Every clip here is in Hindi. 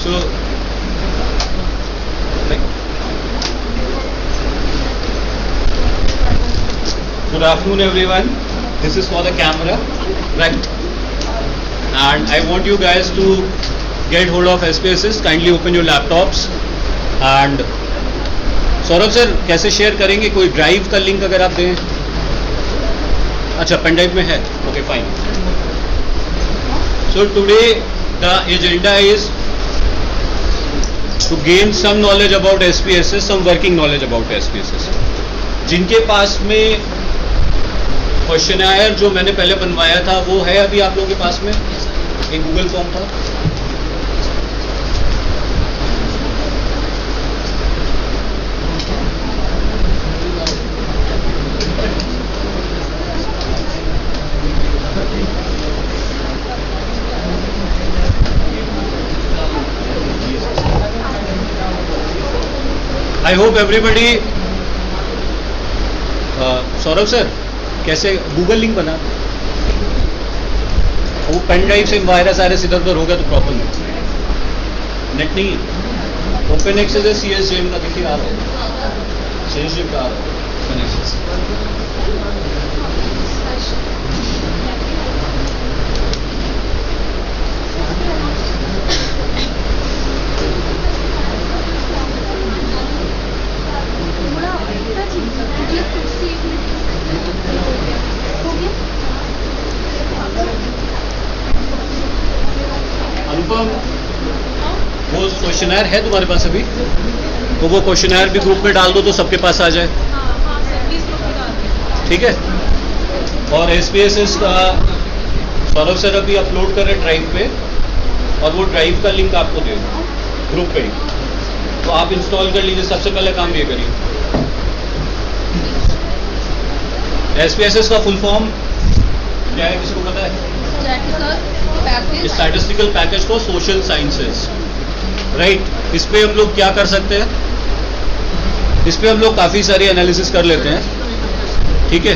So, good afternoon everyone. This is for the camera, right? And I want you guys to get hold of SPSS. Kindly open your laptops. And Saurabh sir कैसे शेयर करेंगे? कोई ड्राइव का लिंक अगर आप दें. अच्छा, पेन ड्राइव में है. Okay, fine. So today the agenda is to gain some knowledge about SPSS, some working knowledge about SPSS. जिनके पास में क्वेश्चनर जो मैंने पहले बनवाया था वो है अभी आप लोगों के पास में, एक गूगल फॉर्म था. I hope everybody. Saurabh sir कैसे गूगल लिंक बना, वो पेन ड्राइव से वायरस आरएस इधर उधर हो गया तो प्रॉब्लम है. नेट नहीं है. ओपन एक्सेस है CSJM का, देखिए आ रहा है. CSJM का आ रहा है ओपन एक्सेस. अनुपम, वो क्वेश्चनर है तुम्हारे पास अभी, तो वो क्वेश्चनर भी ग्रुप में डाल दो तो सबके पास आ जाए. ठीक है. और SPSS का सौरभ सर अभी अपलोड कर रहे हैं ड्राइव पे, और वो ड्राइव का लिंक आपको दे ग्रुप पे ही, तो आप इंस्टॉल कर लीजिए. सबसे पहले काम ये करिए. SPSS का फुल फॉर्म क्या है, किसी को पता है? Statistical package for social sciences, right. इस पे हम लोग क्या कर सकते हैं, इस पे हम लोग काफ़ी सारी एनालिसिस कर लेते हैं. ठीक है.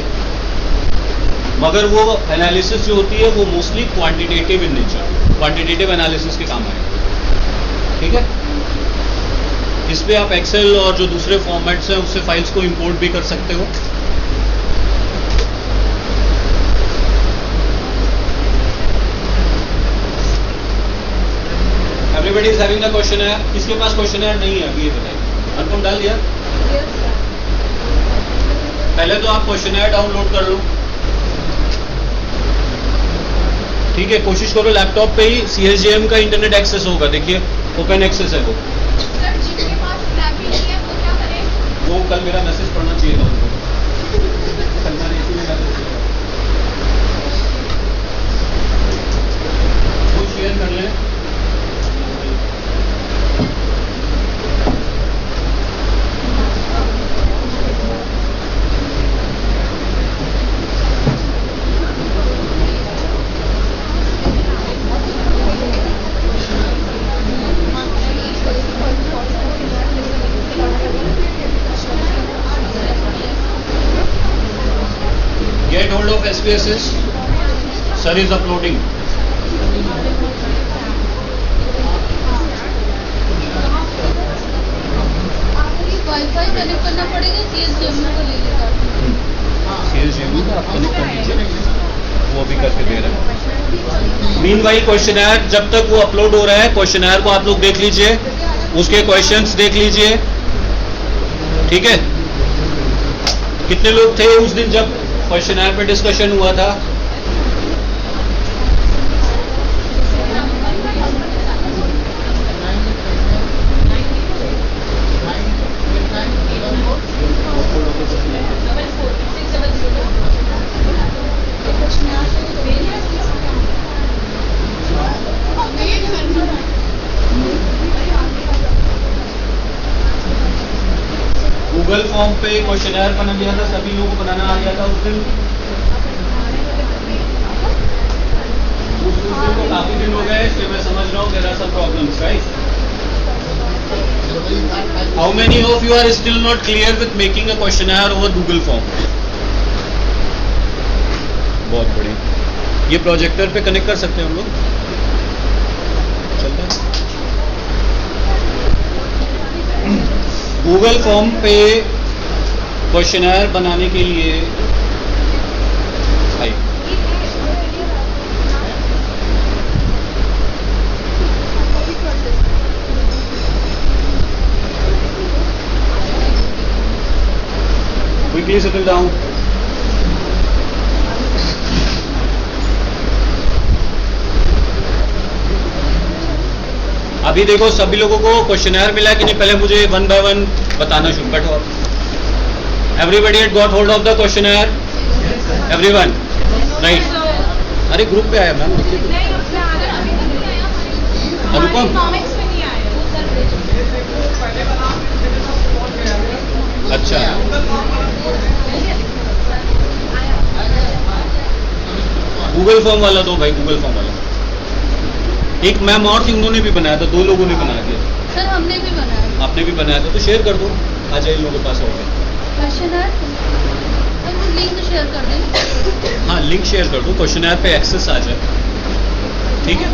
मगर वो एनालिसिस जो होती है वो mostly quantitative in nature, quantitative analysis के काम आएगा. ठीक है. इस पे आप एक्सेल और जो दूसरे फॉर्मेट्स हैं उससे फाइल्स को इंपोर्ट भी कर सकते हो. Everybody is having the questionnaire. किसके पास क्वेश्चनर नहीं है अभी ये बताइए. अनुपम डाल दिया? पहले तो आप क्वेश्चनर डाउनलोड कर लो. ठीक है. कोशिश करो लैपटॉप पे ही CSJM का इंटरनेट एक्सेस होगा. देखिए ओपन एक्सेस है वो. सर जिनके पास लैब ही नहीं है वो क्या करें? वो कल मेरा मैसेज पढ़ना चाहिए था उनको. कल मैंने इसीलिए मैसेज किया. वो शेयर कर लें. Get hold of SPSS. Sir is uploading. Wifi connect करना पड़ेगा CSJM को ले लेकर. CSJM का आप कनेक्ट कर लीजिए, वो भी करके दे रहे हैं. मीनवाइल क्वेश्चनर जब तक वो अपलोड हो रहा है, क्वेश्चनर को आप लोग देख लीजिए, उसके क्वेश्चंस देख लीजिए. ठीक है. कितने लोग थे उस दिन जब क्वेश्चनर पे डिस्कशन हुआ था? गूगल फॉर्म पे क्वेश्चनर बना दिया था, सभी लोगों को बनाना आ गया था उस दिन. को काफी दिन हो गए, इसलिए मैं समझ रहा हूँ there are some problems, right? How many of you are still not clear with making a questionnaire over Google form? बहुत बढ़िया. ये प्रोजेक्टर पे कनेक्ट कर सकते हैं हम लोग. चलता है. गूगल फॉर्म पे क्वेश्चनर बनाने के लिए भाई क्विकली सेटल डाउन। अभी देखो सभी लोगों को क्वेश्चनर मिला कि नहीं, पहले मुझे वन बाय वन बताना शुरू बैठो। Everybody had got hold of the questioner, everyone, right? अरे ग्रुप पे आया मैम, अनुपम। अच्छा, गूगल फॉर्म वाला दो भाई, गूगल फॉर्म वाला। एक मैम और थी, उन्होंने भी बनाया था, 2 लोगों ने बनाया था। सर हमने भी बनाया। आपने भी बनाया था, तो शेयर कर दो, आ जाए इन लोगों के पास होगा। क्वेश्चनर सर वो लिंक शेयर कर दें। हाँ लिंक शेयर कर दो, क्वेश्चनर पे एक्सेस आ जाए, ठीक है?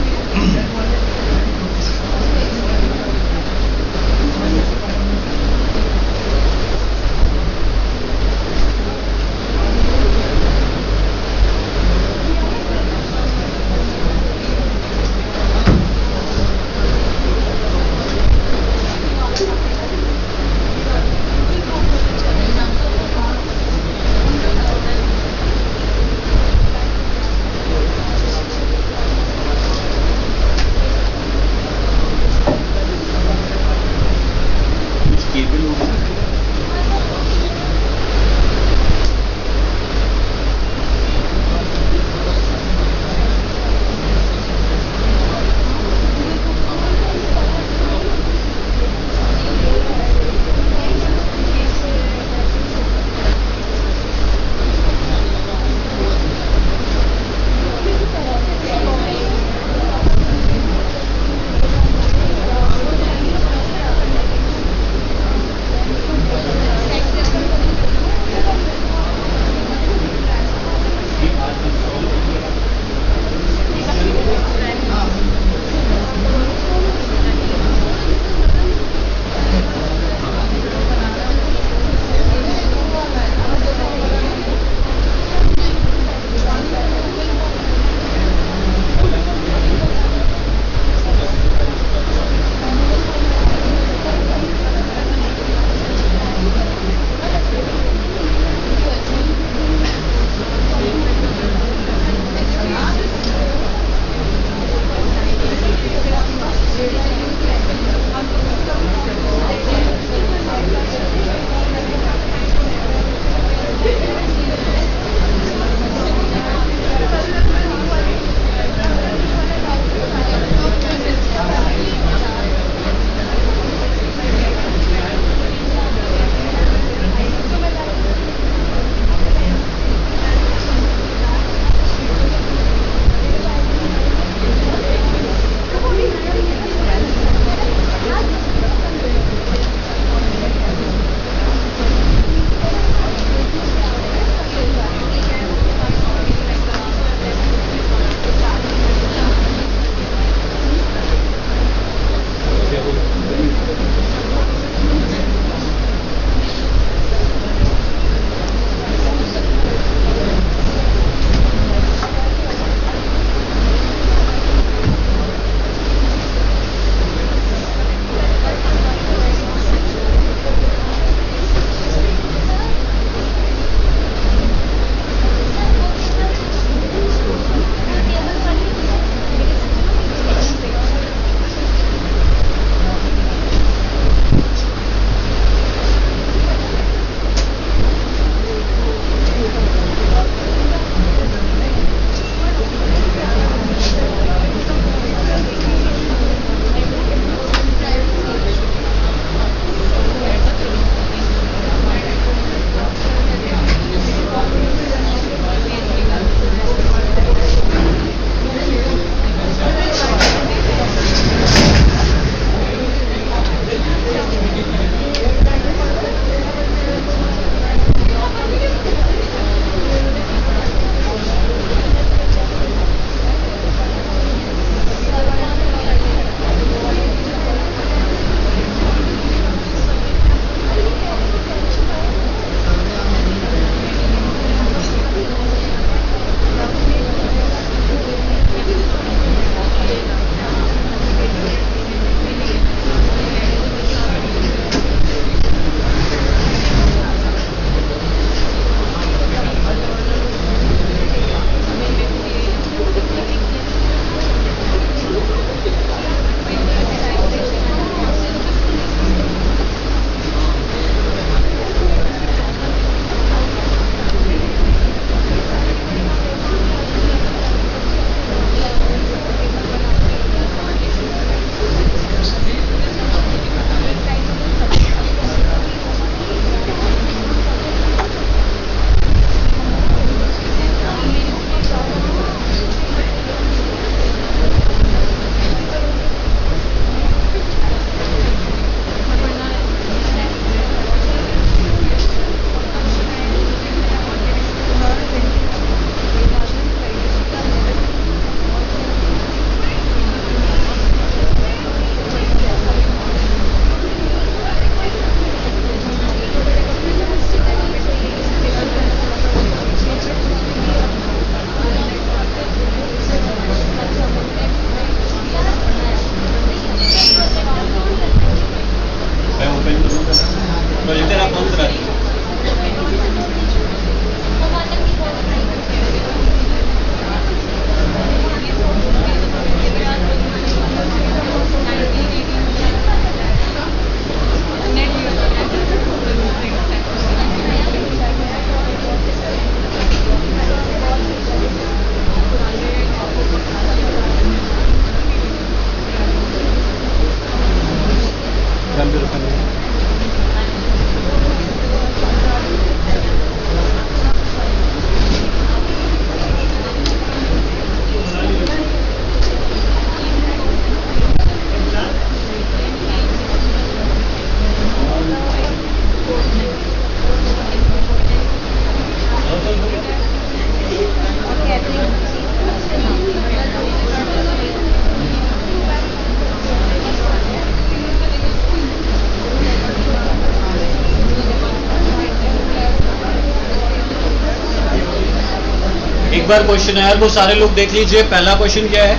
एक बार क्वेश्चन आयर वो सारे लोग देख लीजिए। पहला क्वेश्चन क्या है?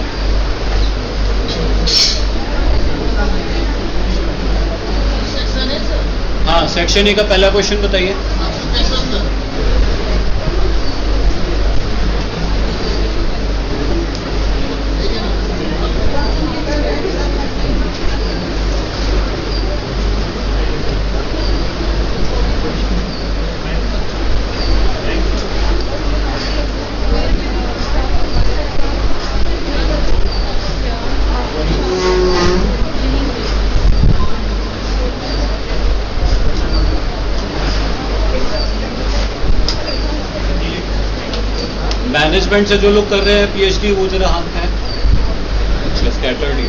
हाँ, सेक्शन ए का पहला क्वेश्चन बताइए। मैनेजमेंट से जो लोग कर रहे हैं पीएचडी वो जरा हाथ है। अच्छा, स्कैटर्ड ही।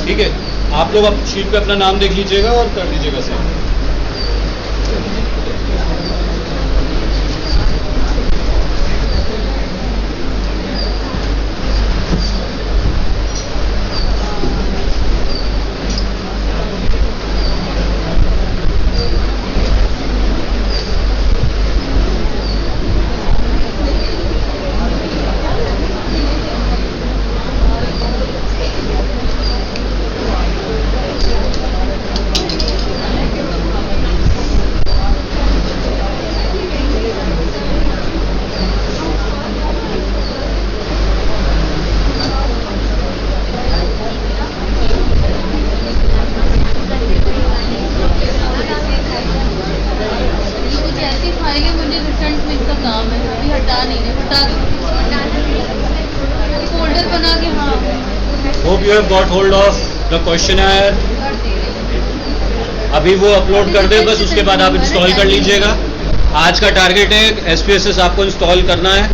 ठीक है, आप लोग अब शीट पे अपना नाम देख लीजिएगा और कर दीजिएगा save. Hope you have got hold of the questionnaire. अभी वो अपलोड कर दे, बस उसके बाद आप इंस्टॉल कर लीजिएगा। आज का टारगेट है SPSS आपको इंस्टॉल करना है,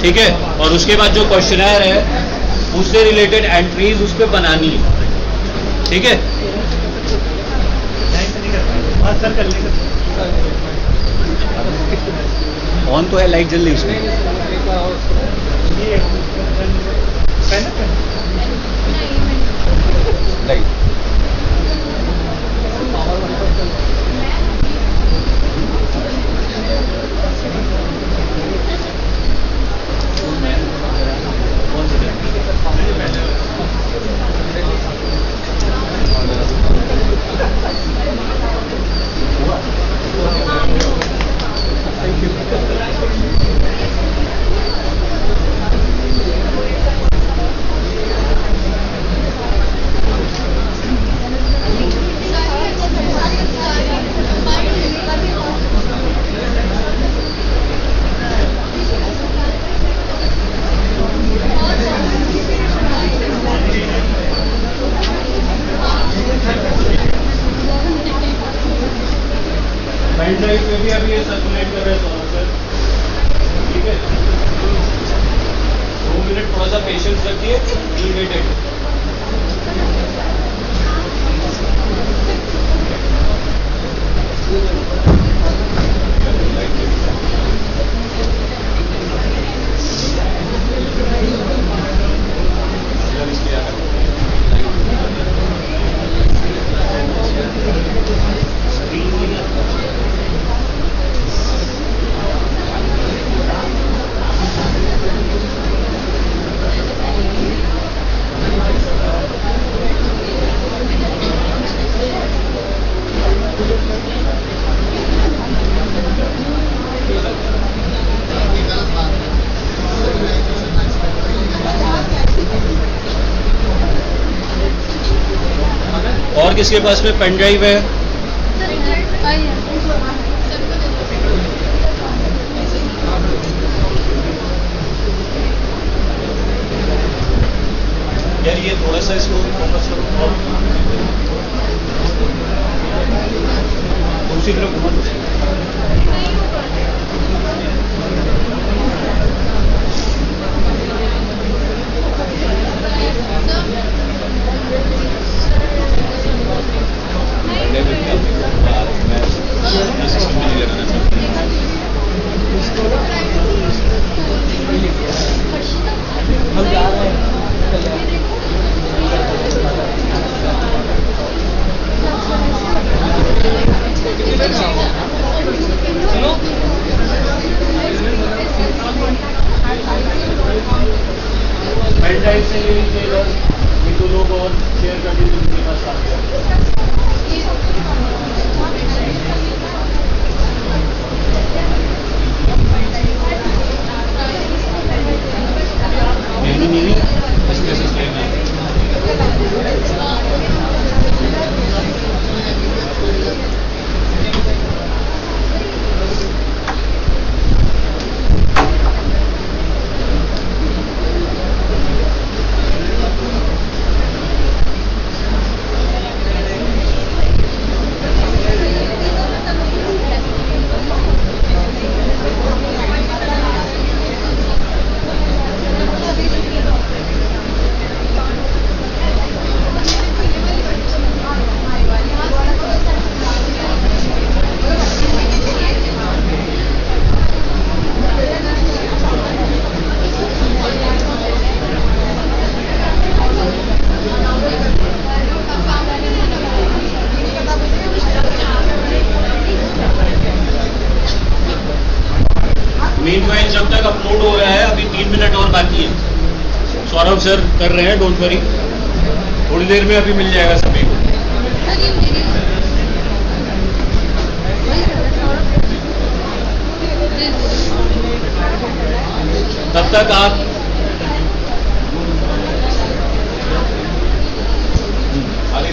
ठीक है। और उसके बाद जो क्वेश्चनर है उससे रिलेटेड एंट्रीज उस पर बनानी है, ठीक है। ऑन तो है, लाइट जल रही उसमें। लाइट पेनड्राइव पे भी अभी ये सर्कुलेट कर रहे हैं सर, ठीक है। 2 मिनट थोड़ा सा पेशेंस रखिए, विल गेट इट। और किसके पास में पेन ड्राइव है? यार ये थोड़ा सा इसको फोकस करो और दूसरी तरफ घुमा दो। हम जा रहे हैं पेन से ले लीजिए बस, ये दो लोग और शेयर कर दीजिए उनके पास आ गया। नहीं स्पेसेस लेना है। मीनवाइल जब तक अपलोड हो रहा है, अभी 3 मिनट और बाकी है। सौरभ सर कर रहे हैं, डोंट वरी, थोड़ी देर में अभी मिल जाएगा सभी को। सर ये मेरी तब तक आप आगे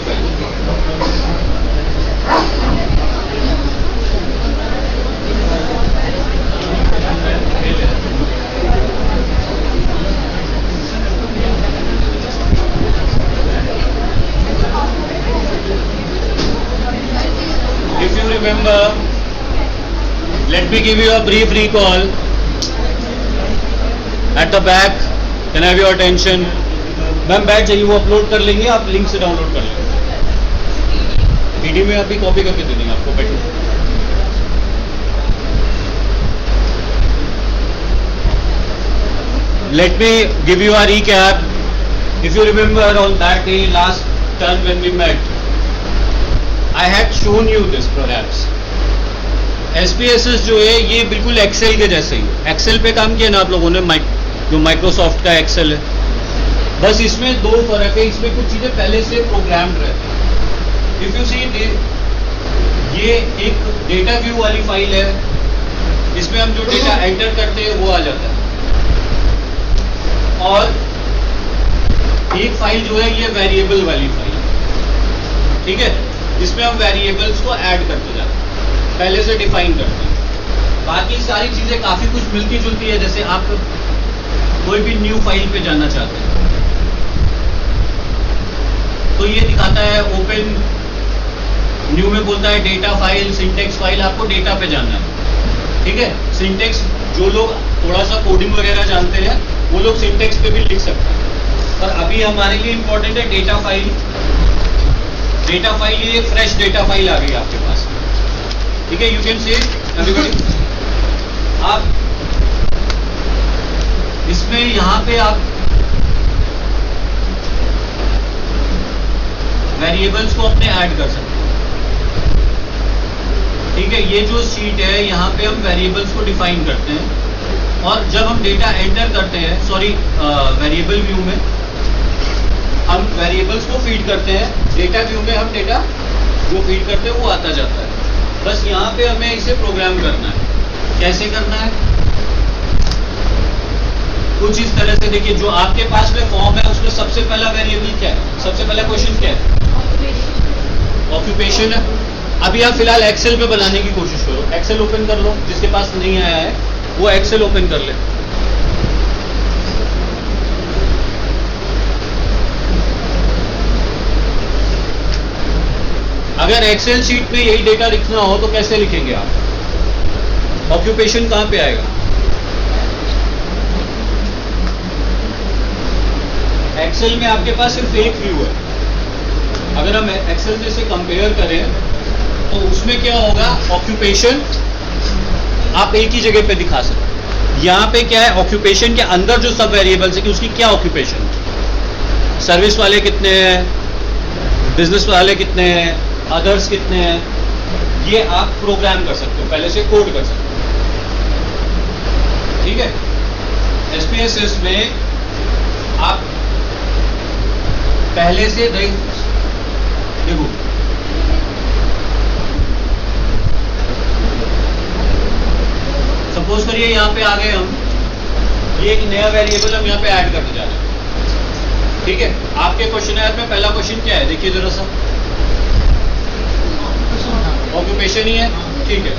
If you remember, let me give you a brief recall. At the back, can I have your attention? Ma'am बैठ जाइए, वो अपलोड कर लेंगे, आप लिंक से डाउनलोड कर लेंगे। पीडी में अभी कॉपी करके दे देंगे आपको, बैठिए। Let me give you a recap. If you remember on that day, last time when we met, I had shown you this perhaps. SPSS जो है ये बिल्कुल एक्सेल के जैसे ही, एक्सेल पे काम किया ना आप लोगों ने, जो माइक्रोसॉफ्ट का एक्सेल है, बस इसमें दो फर्क है, इसमें कुछ चीजें पहले से प्रोग्राम्ड रहती है। इफ यू सी, ये एक डेटा व्यू वाली फाइल है, इसमें हम जो डेटा एंटर करते हैं वो आ जाता है, और एक फाइल जो है ये वेरिएबल वाली फाइल है, ठीक है, इसमें हम वेरिएबल्स को ऐड करते जाते हैं, पहले से डिफाइन करते हैं। बाकी सारी चीजें काफी कुछ मिलती जुलती है, जैसे आप कोई भी न्यू फाइल पे जाना चाहते हैं तो ये दिखाता है ओपन न्यू में, बोलता है डेटा फाइल, सिंटेक्स फाइल, आपको डेटा पे जाना है, ठीक है। सिंटेक्स जो लोग थोड़ा सा कोडिंग वगैरह जानते हैं वो लोग सिंटेक्स पे भी लिख सकते हैं, पर अभी हमारे लिए इंपॉर्टेंट है डेटा फाइल। डेटा फाइल, ये फ्रेश डेटा फाइल आ गई आपके पास, ठीक है। यू कैन सी एवरीबॉडी, आप इसमें यहाँ पे आप वेरिएबल्स को अपने ऐड कर सकते हैं, ठीक है। ये जो शीट है यहाँ पे हम वेरिएबल्स को डिफाइन करते हैं, और जब हम डेटा एंटर करते हैं, सॉरी वेरिएबल व्यू में हम वेरिएबल्स को फीड करते हैं, डेटा व्यू में हम डेटा जो फीड करते हैं वो आता जाता है। बस यहाँ पे हमें इसे प्रोग्राम करना है। कैसे करना है? कुछ इस तरह से देखिए, जो आपके पास में फॉर्म है उसमें सबसे पहला वेरिएबल क्या है, सबसे पहला क्वेश्चन क्या है? ऑक्यूपेशन है। अभी आप फिलहाल एक्सेल पे बनाने की कोशिश करो, एक्सेल ओपन कर लो, जिसके पास नहीं आया है वो एक्सेल ओपन कर ले। अगर एक्सेल शीट में यही डेटा लिखना हो तो कैसे लिखेंगे आप? ऑक्यूपेशन कहां पे आएगा? एक्सेल में आपके पास सिर्फ एक व्यू है। अगर हम एक्सेल में से कंपेयर करें तो उसमें क्या होगा, ऑक्यूपेशन आप एक ही जगह पे दिखा सकते हैं। यहां पे क्या है, ऑक्यूपेशन के अंदर जो सब वेरिएबल्स है कि उसकी क्या ऑक्यूपेशन है, सर्विस वाले कितने हैं, बिजनेस वाले कितने हैं, अदर्स कितने हैं, ये आप प्रोग्राम कर सकते हो, पहले से कोड कर सकते हो। ठीक है, एसपीएसएस में आप पहले से देखो सपोज करिए यहां पे आ गए हम, ये एक नया वेरिएबल हम यहां पे ऐड करने जा रहे हैं। ठीक है, आपके क्वेश्चन में पहला क्वेश्चन क्या है, देखिए जरा सा, ऑक्यूपेशन ही है। ठीक है,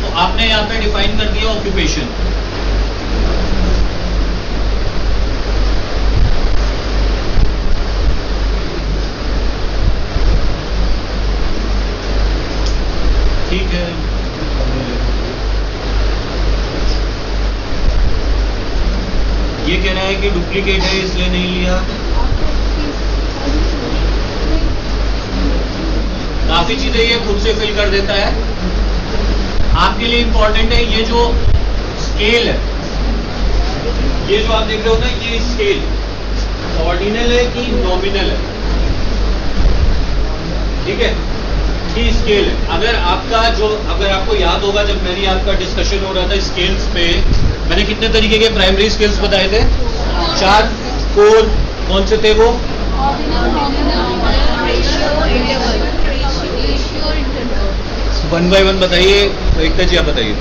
तो आपने यहां पे डिफाइन कर दिया ऑक्यूपेशन। ठीक है, ये कह रहा है कि डुप्लीकेट है इसलिए नहीं लिया। काफी चीजें ये खुद से फिल कर देता है। आपके लिए इंपॉर्टेंट है ये जो स्केल है, ये जो आप देख रहे हो ना, ये स्केल ऑर्डिनल है कि नॉमिनल है। ठीक है, ये स्केल है। अगर आपको याद होगा, जब मेरी आपका डिस्कशन हो रहा था स्केल्स पे, मैंने कितने तरीके के प्राइमरी स्केल्स बताए थे, 4 कोर। कौन से थे वो? वन बाय वन बताइए, एक जी आप बताइए।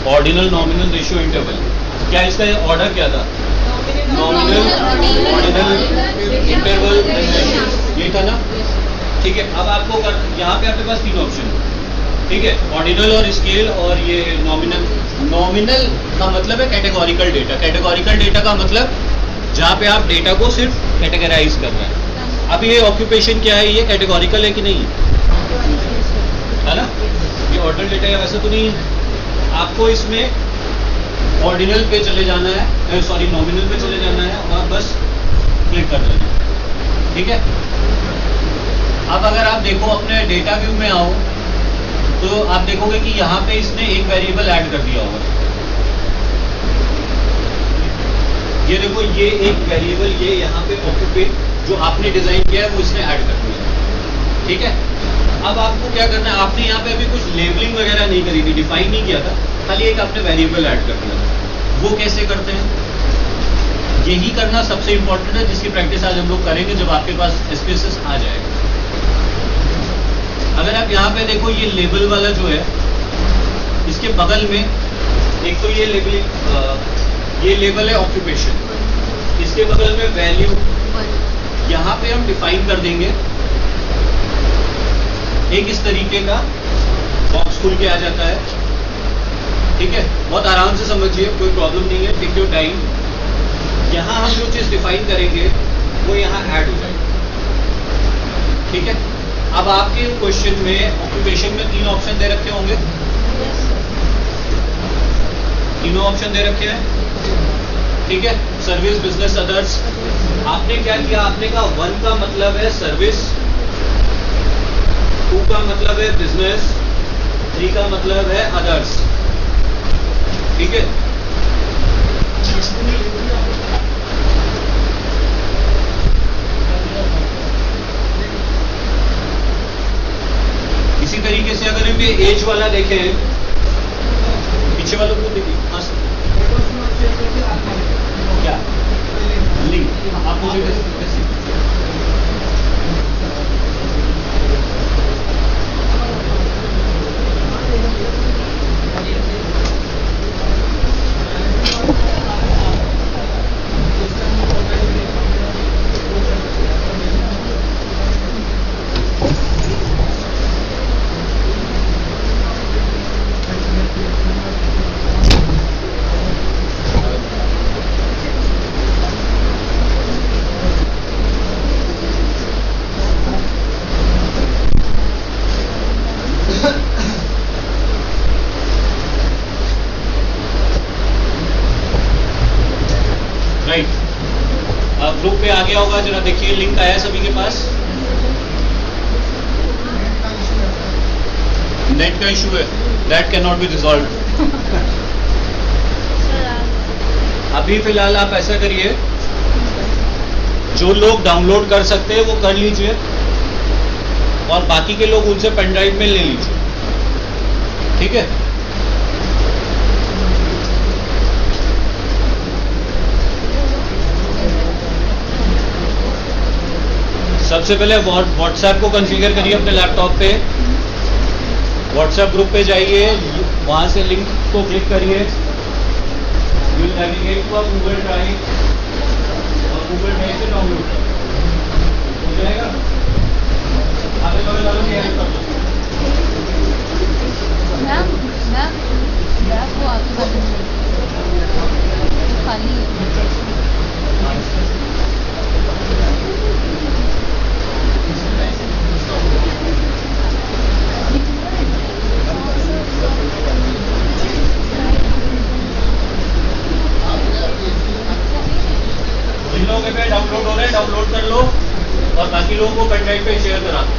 Ordinal, nominal, ratio, interval. क्या इसका ऑर्डर क्या था? नॉमिनल, ऑर्डिनल, इंटरवल, ये था ना। ठीक है, अब आपको यहाँ पे आपके पास 3 ऑप्शन है। ठीक है, ऑर्डिनल और स्केल और ये नॉमिनल। नॉमिनल का मतलब है कैटेगोरिकल डेटा। कैटेगोरिकल डेटा का मतलब जहाँ पे आप डेटा को सिर्फ कैटेगराइज कर रहे हैं। अब ये ऑक्यूपेशन क्या है, ये कैटेगोरिकल है कि नहीं है ना? ये ऑर्डिनल डेटा है, वैसे तो नहीं है। आपको इसमें ऑर्डिनल पे चले जाना है, सॉरी नॉमिनल पे चले जाना है और बस क्लिक कर देना है। ठीक है, अब अगर आप देखो अपने डेटा व्यू में आओ तो आप देखोगे कि यहाँ पे इसने एक वेरिएबल ऐड कर दिया होगा। ये देखो, ये एक वेरिएबल, ये यहाँ पे ऑक्यूपेट जो आपने डिजाइन किया है वो इसने ऐड कर दिया। ठीक है, अब आपको क्या करना है, आपने यहाँ पे अभी कुछ लेबलिंग वगैरह नहीं करी थी, डिफाइन नहीं किया था, खाली एक आपने वेरिएबल ऐड कर दिया था। वो कैसे करते हैं, यही करना सबसे इंपॉर्टेंट है, जिसकी प्रैक्टिस आज हम लोग करेंगे जब आपके पास एसपीएसएस आ जाएगा। अगर आप यहाँ पे देखो, ये लेबल वाला जो है, इसके बगल में एक तो ये लेबल है ऑक्यूपेशन, इसके बगल में वैल्यू, यहाँ पे हम डिफाइन कर देंगे एक इस तरीके का बॉक्स खुल के आ जाता है। ठीक है, बहुत आराम से समझिए, कोई प्रॉब्लम नहीं है, टेक योर टाइम। यहाँ हम जो चीज डिफाइन करेंगे वो यहाँ ऐड हो जाएगी। ठीक है, अब आपके क्वेश्चन में ऑक्यूपेशन में 3 ऑप्शन दे रखे होंगे, तीनों ऑप्शन दे रखे हैं। ठीक है, सर्विस, बिजनेस, अदर्स। आपने क्या किया, आपने कहा 1 का मतलब है सर्विस, 2 का मतलब है बिजनेस, 3 का मतलब है अदर्स। ठीक है, इसी तरीके से अगर हम ये एज वाला देखें, पीछे वालों को देखिए। हाँ सर, क्या लिंक आप मुझे कैसे? ग्रुप पे आ गया होगा, जरा देखिए लिंक आया है सभी के पास। नेट का इशू है, that can not be resolve. अभी फिलहाल आप ऐसा करिए, जो लोग डाउनलोड कर सकते हैं वो कर लीजिए और बाकी के लोग उनसे पेन ड्राइव में ले लीजिए, ठीक है। सबसे पहले व्हाट्सएप को कॉन्फ़िगर करिए अपने लैपटॉप पे। व्हाट्सएप ग्रुप पे जाइए, वहां से लिंक को क्लिक करिए, will navigate to Google drive और गूगल ड्राइव से डाउनलोड हो जाएगा। आगे चलो तैयारी कर लो। मैम वो आगे बढ़ खाली जिन लोगों के पे डाउनलोड हो रहे हैं डाउनलोड कर लो और बाकी लोगों को पेन ड्राइव पे शेयर करा दो।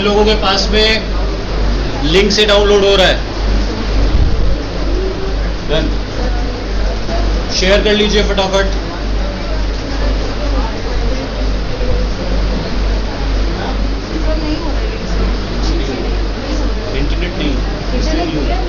लोगों के पास में लिंक से डाउनलोड हो रहा है? डन। शेयर कर लीजिए फटाफट। इंटरनेट नहीं इसलिए नहीं हो रहा।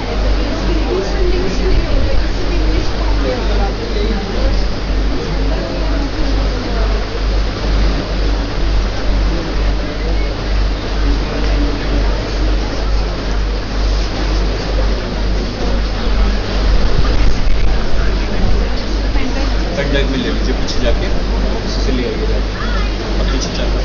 पेनड्राइव में ले लीजिए, पीछे जाके से ले आइए जाके और पीछे जाकर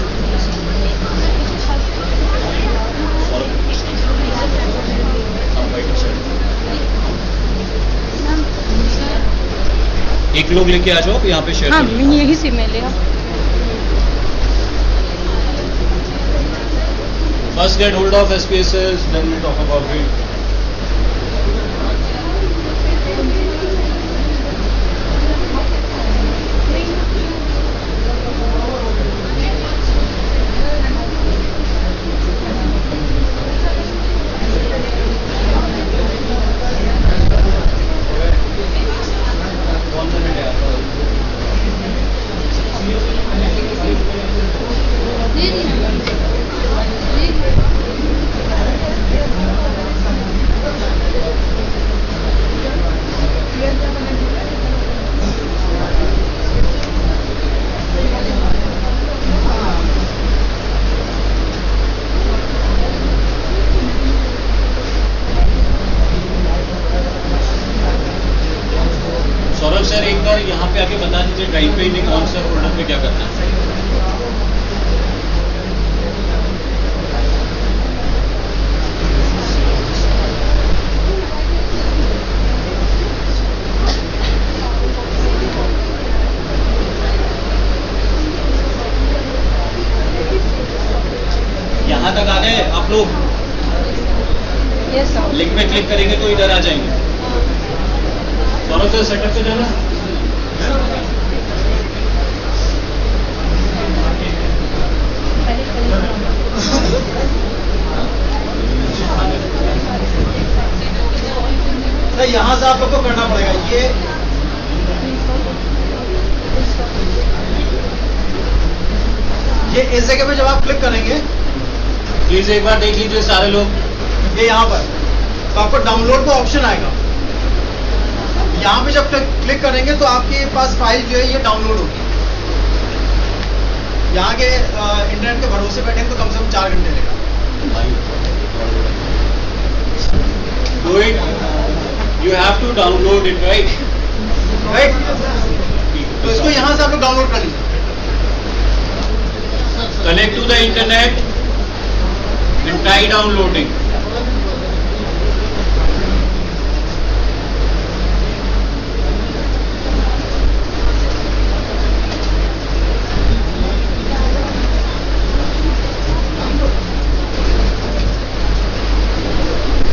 एक लोग लेके आ जाओ यहाँ पे शेयर। हाँ, यही सिम है ले। First get hold of SPSS, then we talk about it. Saurabh sir एक बार यहाँ पे आके बता दीजिए ड्राइव पे इन्हें कौन सा प्रोडक्ट पे क्या करना है। यहाँ तक आ गए आप लोग? Yes sir. लिंक पे क्लिक करेंगे तो इधर आ जाएंगे। सौरभ सर सेटअप पे जाना। यहाँ से आप लोग को करना पड़ेगा ये इस जगह पे जब आप क्लिक करेंगे, प्लीज एक बार देख लीजिए सारे लोग। ये यहाँ पर तो आपको डाउनलोड का ऑप्शन आएगा। यहाँ पे जब क्लिक करेंगे तो आपके पास फाइल जो है ये डाउनलोड होगी। यहाँ के इंटरनेट के भरोसे बैठे तो कम से कम 4 घंटे लेगा। You have to download it, right? तो इसको यहाँ से आप लोग डाउनलोड कर लीजिए। Connect to the internet and try downloading.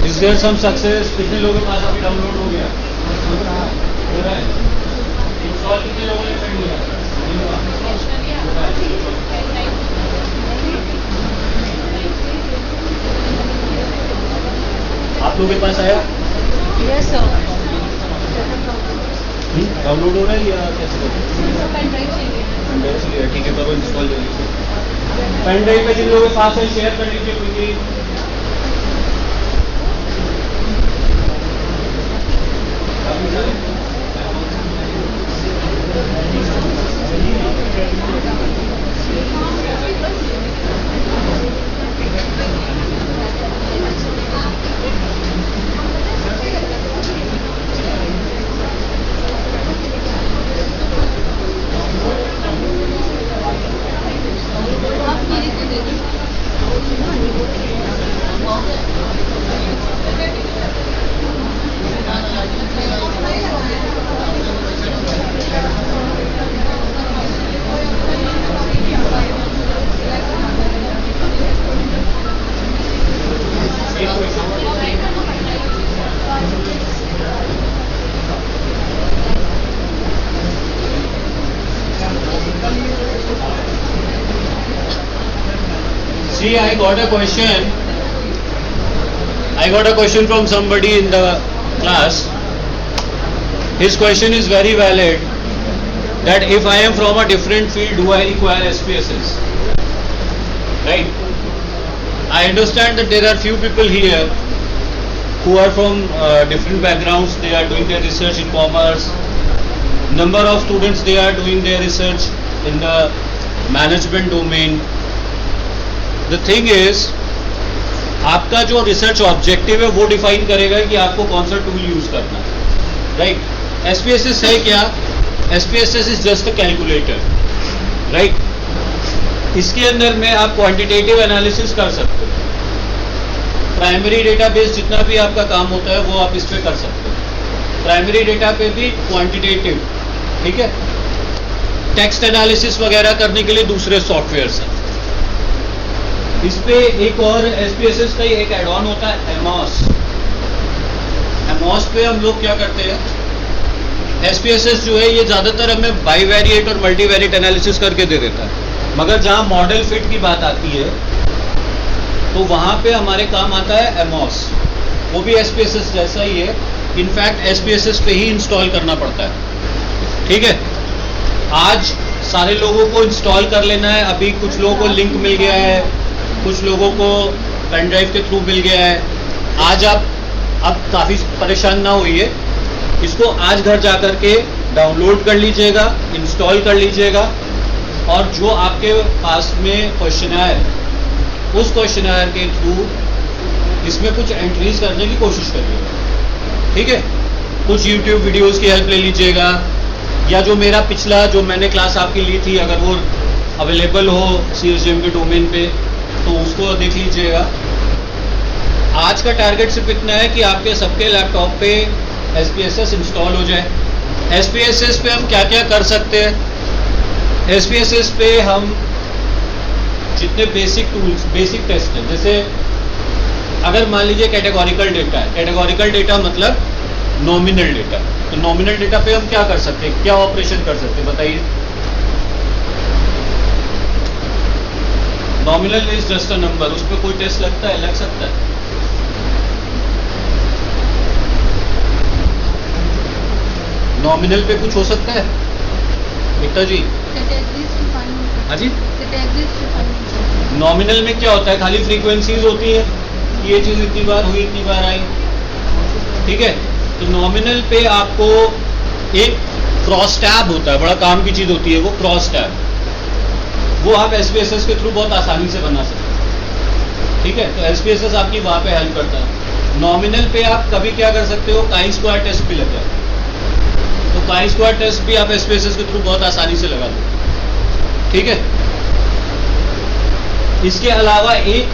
Is there some success? कितने लोगों के पास अभी डाउनलोड हो गया? हो रहा है? इंस्टॉल कितने लोगों ने कर लिया? आप लोगों के पास आया? Yes sir. डाउनलोड हो रहा है या कैसे कर रहे हैं? पेन ड्राइव चाहिए। ठीक है, करो इंस्टॉल जल्दी से। पेन ड्राइव पे जिन लोगों के पास है शेयर कर लीजिए क्विकली। आप मेरे को दे दो। See, I got a question from somebody in the class. His question is very valid, that if I am from a different field, do I require SPSS? Right? I understand that there are few people here who are from different backgrounds. They are doing their research in commerce. Number of students, they are doing their research in the management domain. The thing is, आपका जो रिसर्च ऑब्जेक्टिव है वो डिफाइन करेगा कि आपको कौन सा टूल यूज करना है, राइट? SPSS है क्या? SPSS is just a calculator, right? इसके अंदर में आप क्वांटिटेटिव एनालिसिस कर सकते हो। प्राइमरी डेटाबेस जितना भी आपका काम होता है वो आप इस पे कर सकते हो। प्राइमरी डेटा पे भी क्वांटिटेटिव, ठीक है? टेक्स्ट एनालिसिस वगैरह करने के लिए दूसरे सॉफ्टवेयर हैं। इस पे एक और SPSS का ही एक एड ऑन होता है एमॉस। एमॉस पे हम लोग क्या करते हैं, SPSS जो है ये ज़्यादातर हमें बाईवेरिएट और मल्टीवेरिएट एनालिसिस करके दे देता है, मगर जहाँ मॉडल फिट की बात आती है तो वहाँ पे हमारे काम आता है एमॉस। वो भी SPSS जैसा ही है, इनफैक्ट SPSS पे ही इंस्टॉल करना पड़ता है। ठीक है, आज सारे लोगों को इंस्टॉल कर लेना है। अभी कुछ लोगों को लिंक मिल गया है, कुछ लोगों को पेन ड्राइव के थ्रू मिल गया है। आज आप अब काफ़ी परेशान ना होइए, इसको आज घर जा कर के डाउनलोड कर लीजिएगा, इंस्टॉल कर लीजिएगा, और जो आपके पास में क्वेश्चनर, उस क्वेश्चनर के थ्रू इसमें कुछ एंट्रीज करने की कोशिश करिएगा। ठीक है, कुछ YouTube वीडियोस की हेल्प ले लीजिएगा, या जो मेरा पिछला जो मैंने क्लास आपकी ली थी अगर वो अवेलेबल हो CSGM के डोमेन पे तो उसको देख लीजिएगा। आज का टारगेट सिर्फ इतना है कि आपके सबके लैपटॉप पे SPSS इंस्टॉल हो जाए। SPSS पे हम क्या क्या कर सकते हैं, SPSS पे हम जितने बेसिक टूल्स, बेसिक टेस्ट हैं, जैसे अगर मान लीजिए कैटेगोरिकल डेटा है, कैटेगोरिकल डेटा मतलब नॉमिनल डेटा, तो नॉमिनल डेटा पे हम क्या कर सकते हैं, क्या ऑपरेशन कर सकते हैं बताइए। Nominal is just a number, उस पर कोई टेस्ट लगता है, लग सकता है। नॉमिनल पे कुछ हो सकता है एकता जी? हाँ जी, नॉमिनल में क्या होता है, खाली फ्रीक्वेंसीज होती है कि ये चीज इतनी बार हुई, इतनी बार आई। ठीक है, तो नॉमिनल पे आपको एक क्रॉस टैब होता है, बड़ा काम की चीज होती है वो क्रॉस टैब, वो आप SPSS के थ्रू बहुत आसानी से बना सकते हैं। ठीक है, तो SPSS आपकी वहाँ पे हेल्प करता है। नॉमिनल पे आप कभी क्या कर सकते हो, काई स्क्वायर टेस्ट भी लग जाए, तो काई स्क्वायर टेस्ट भी आप SPSS के थ्रू बहुत आसानी से लगा दो। ठीक है, इसके अलावा एक,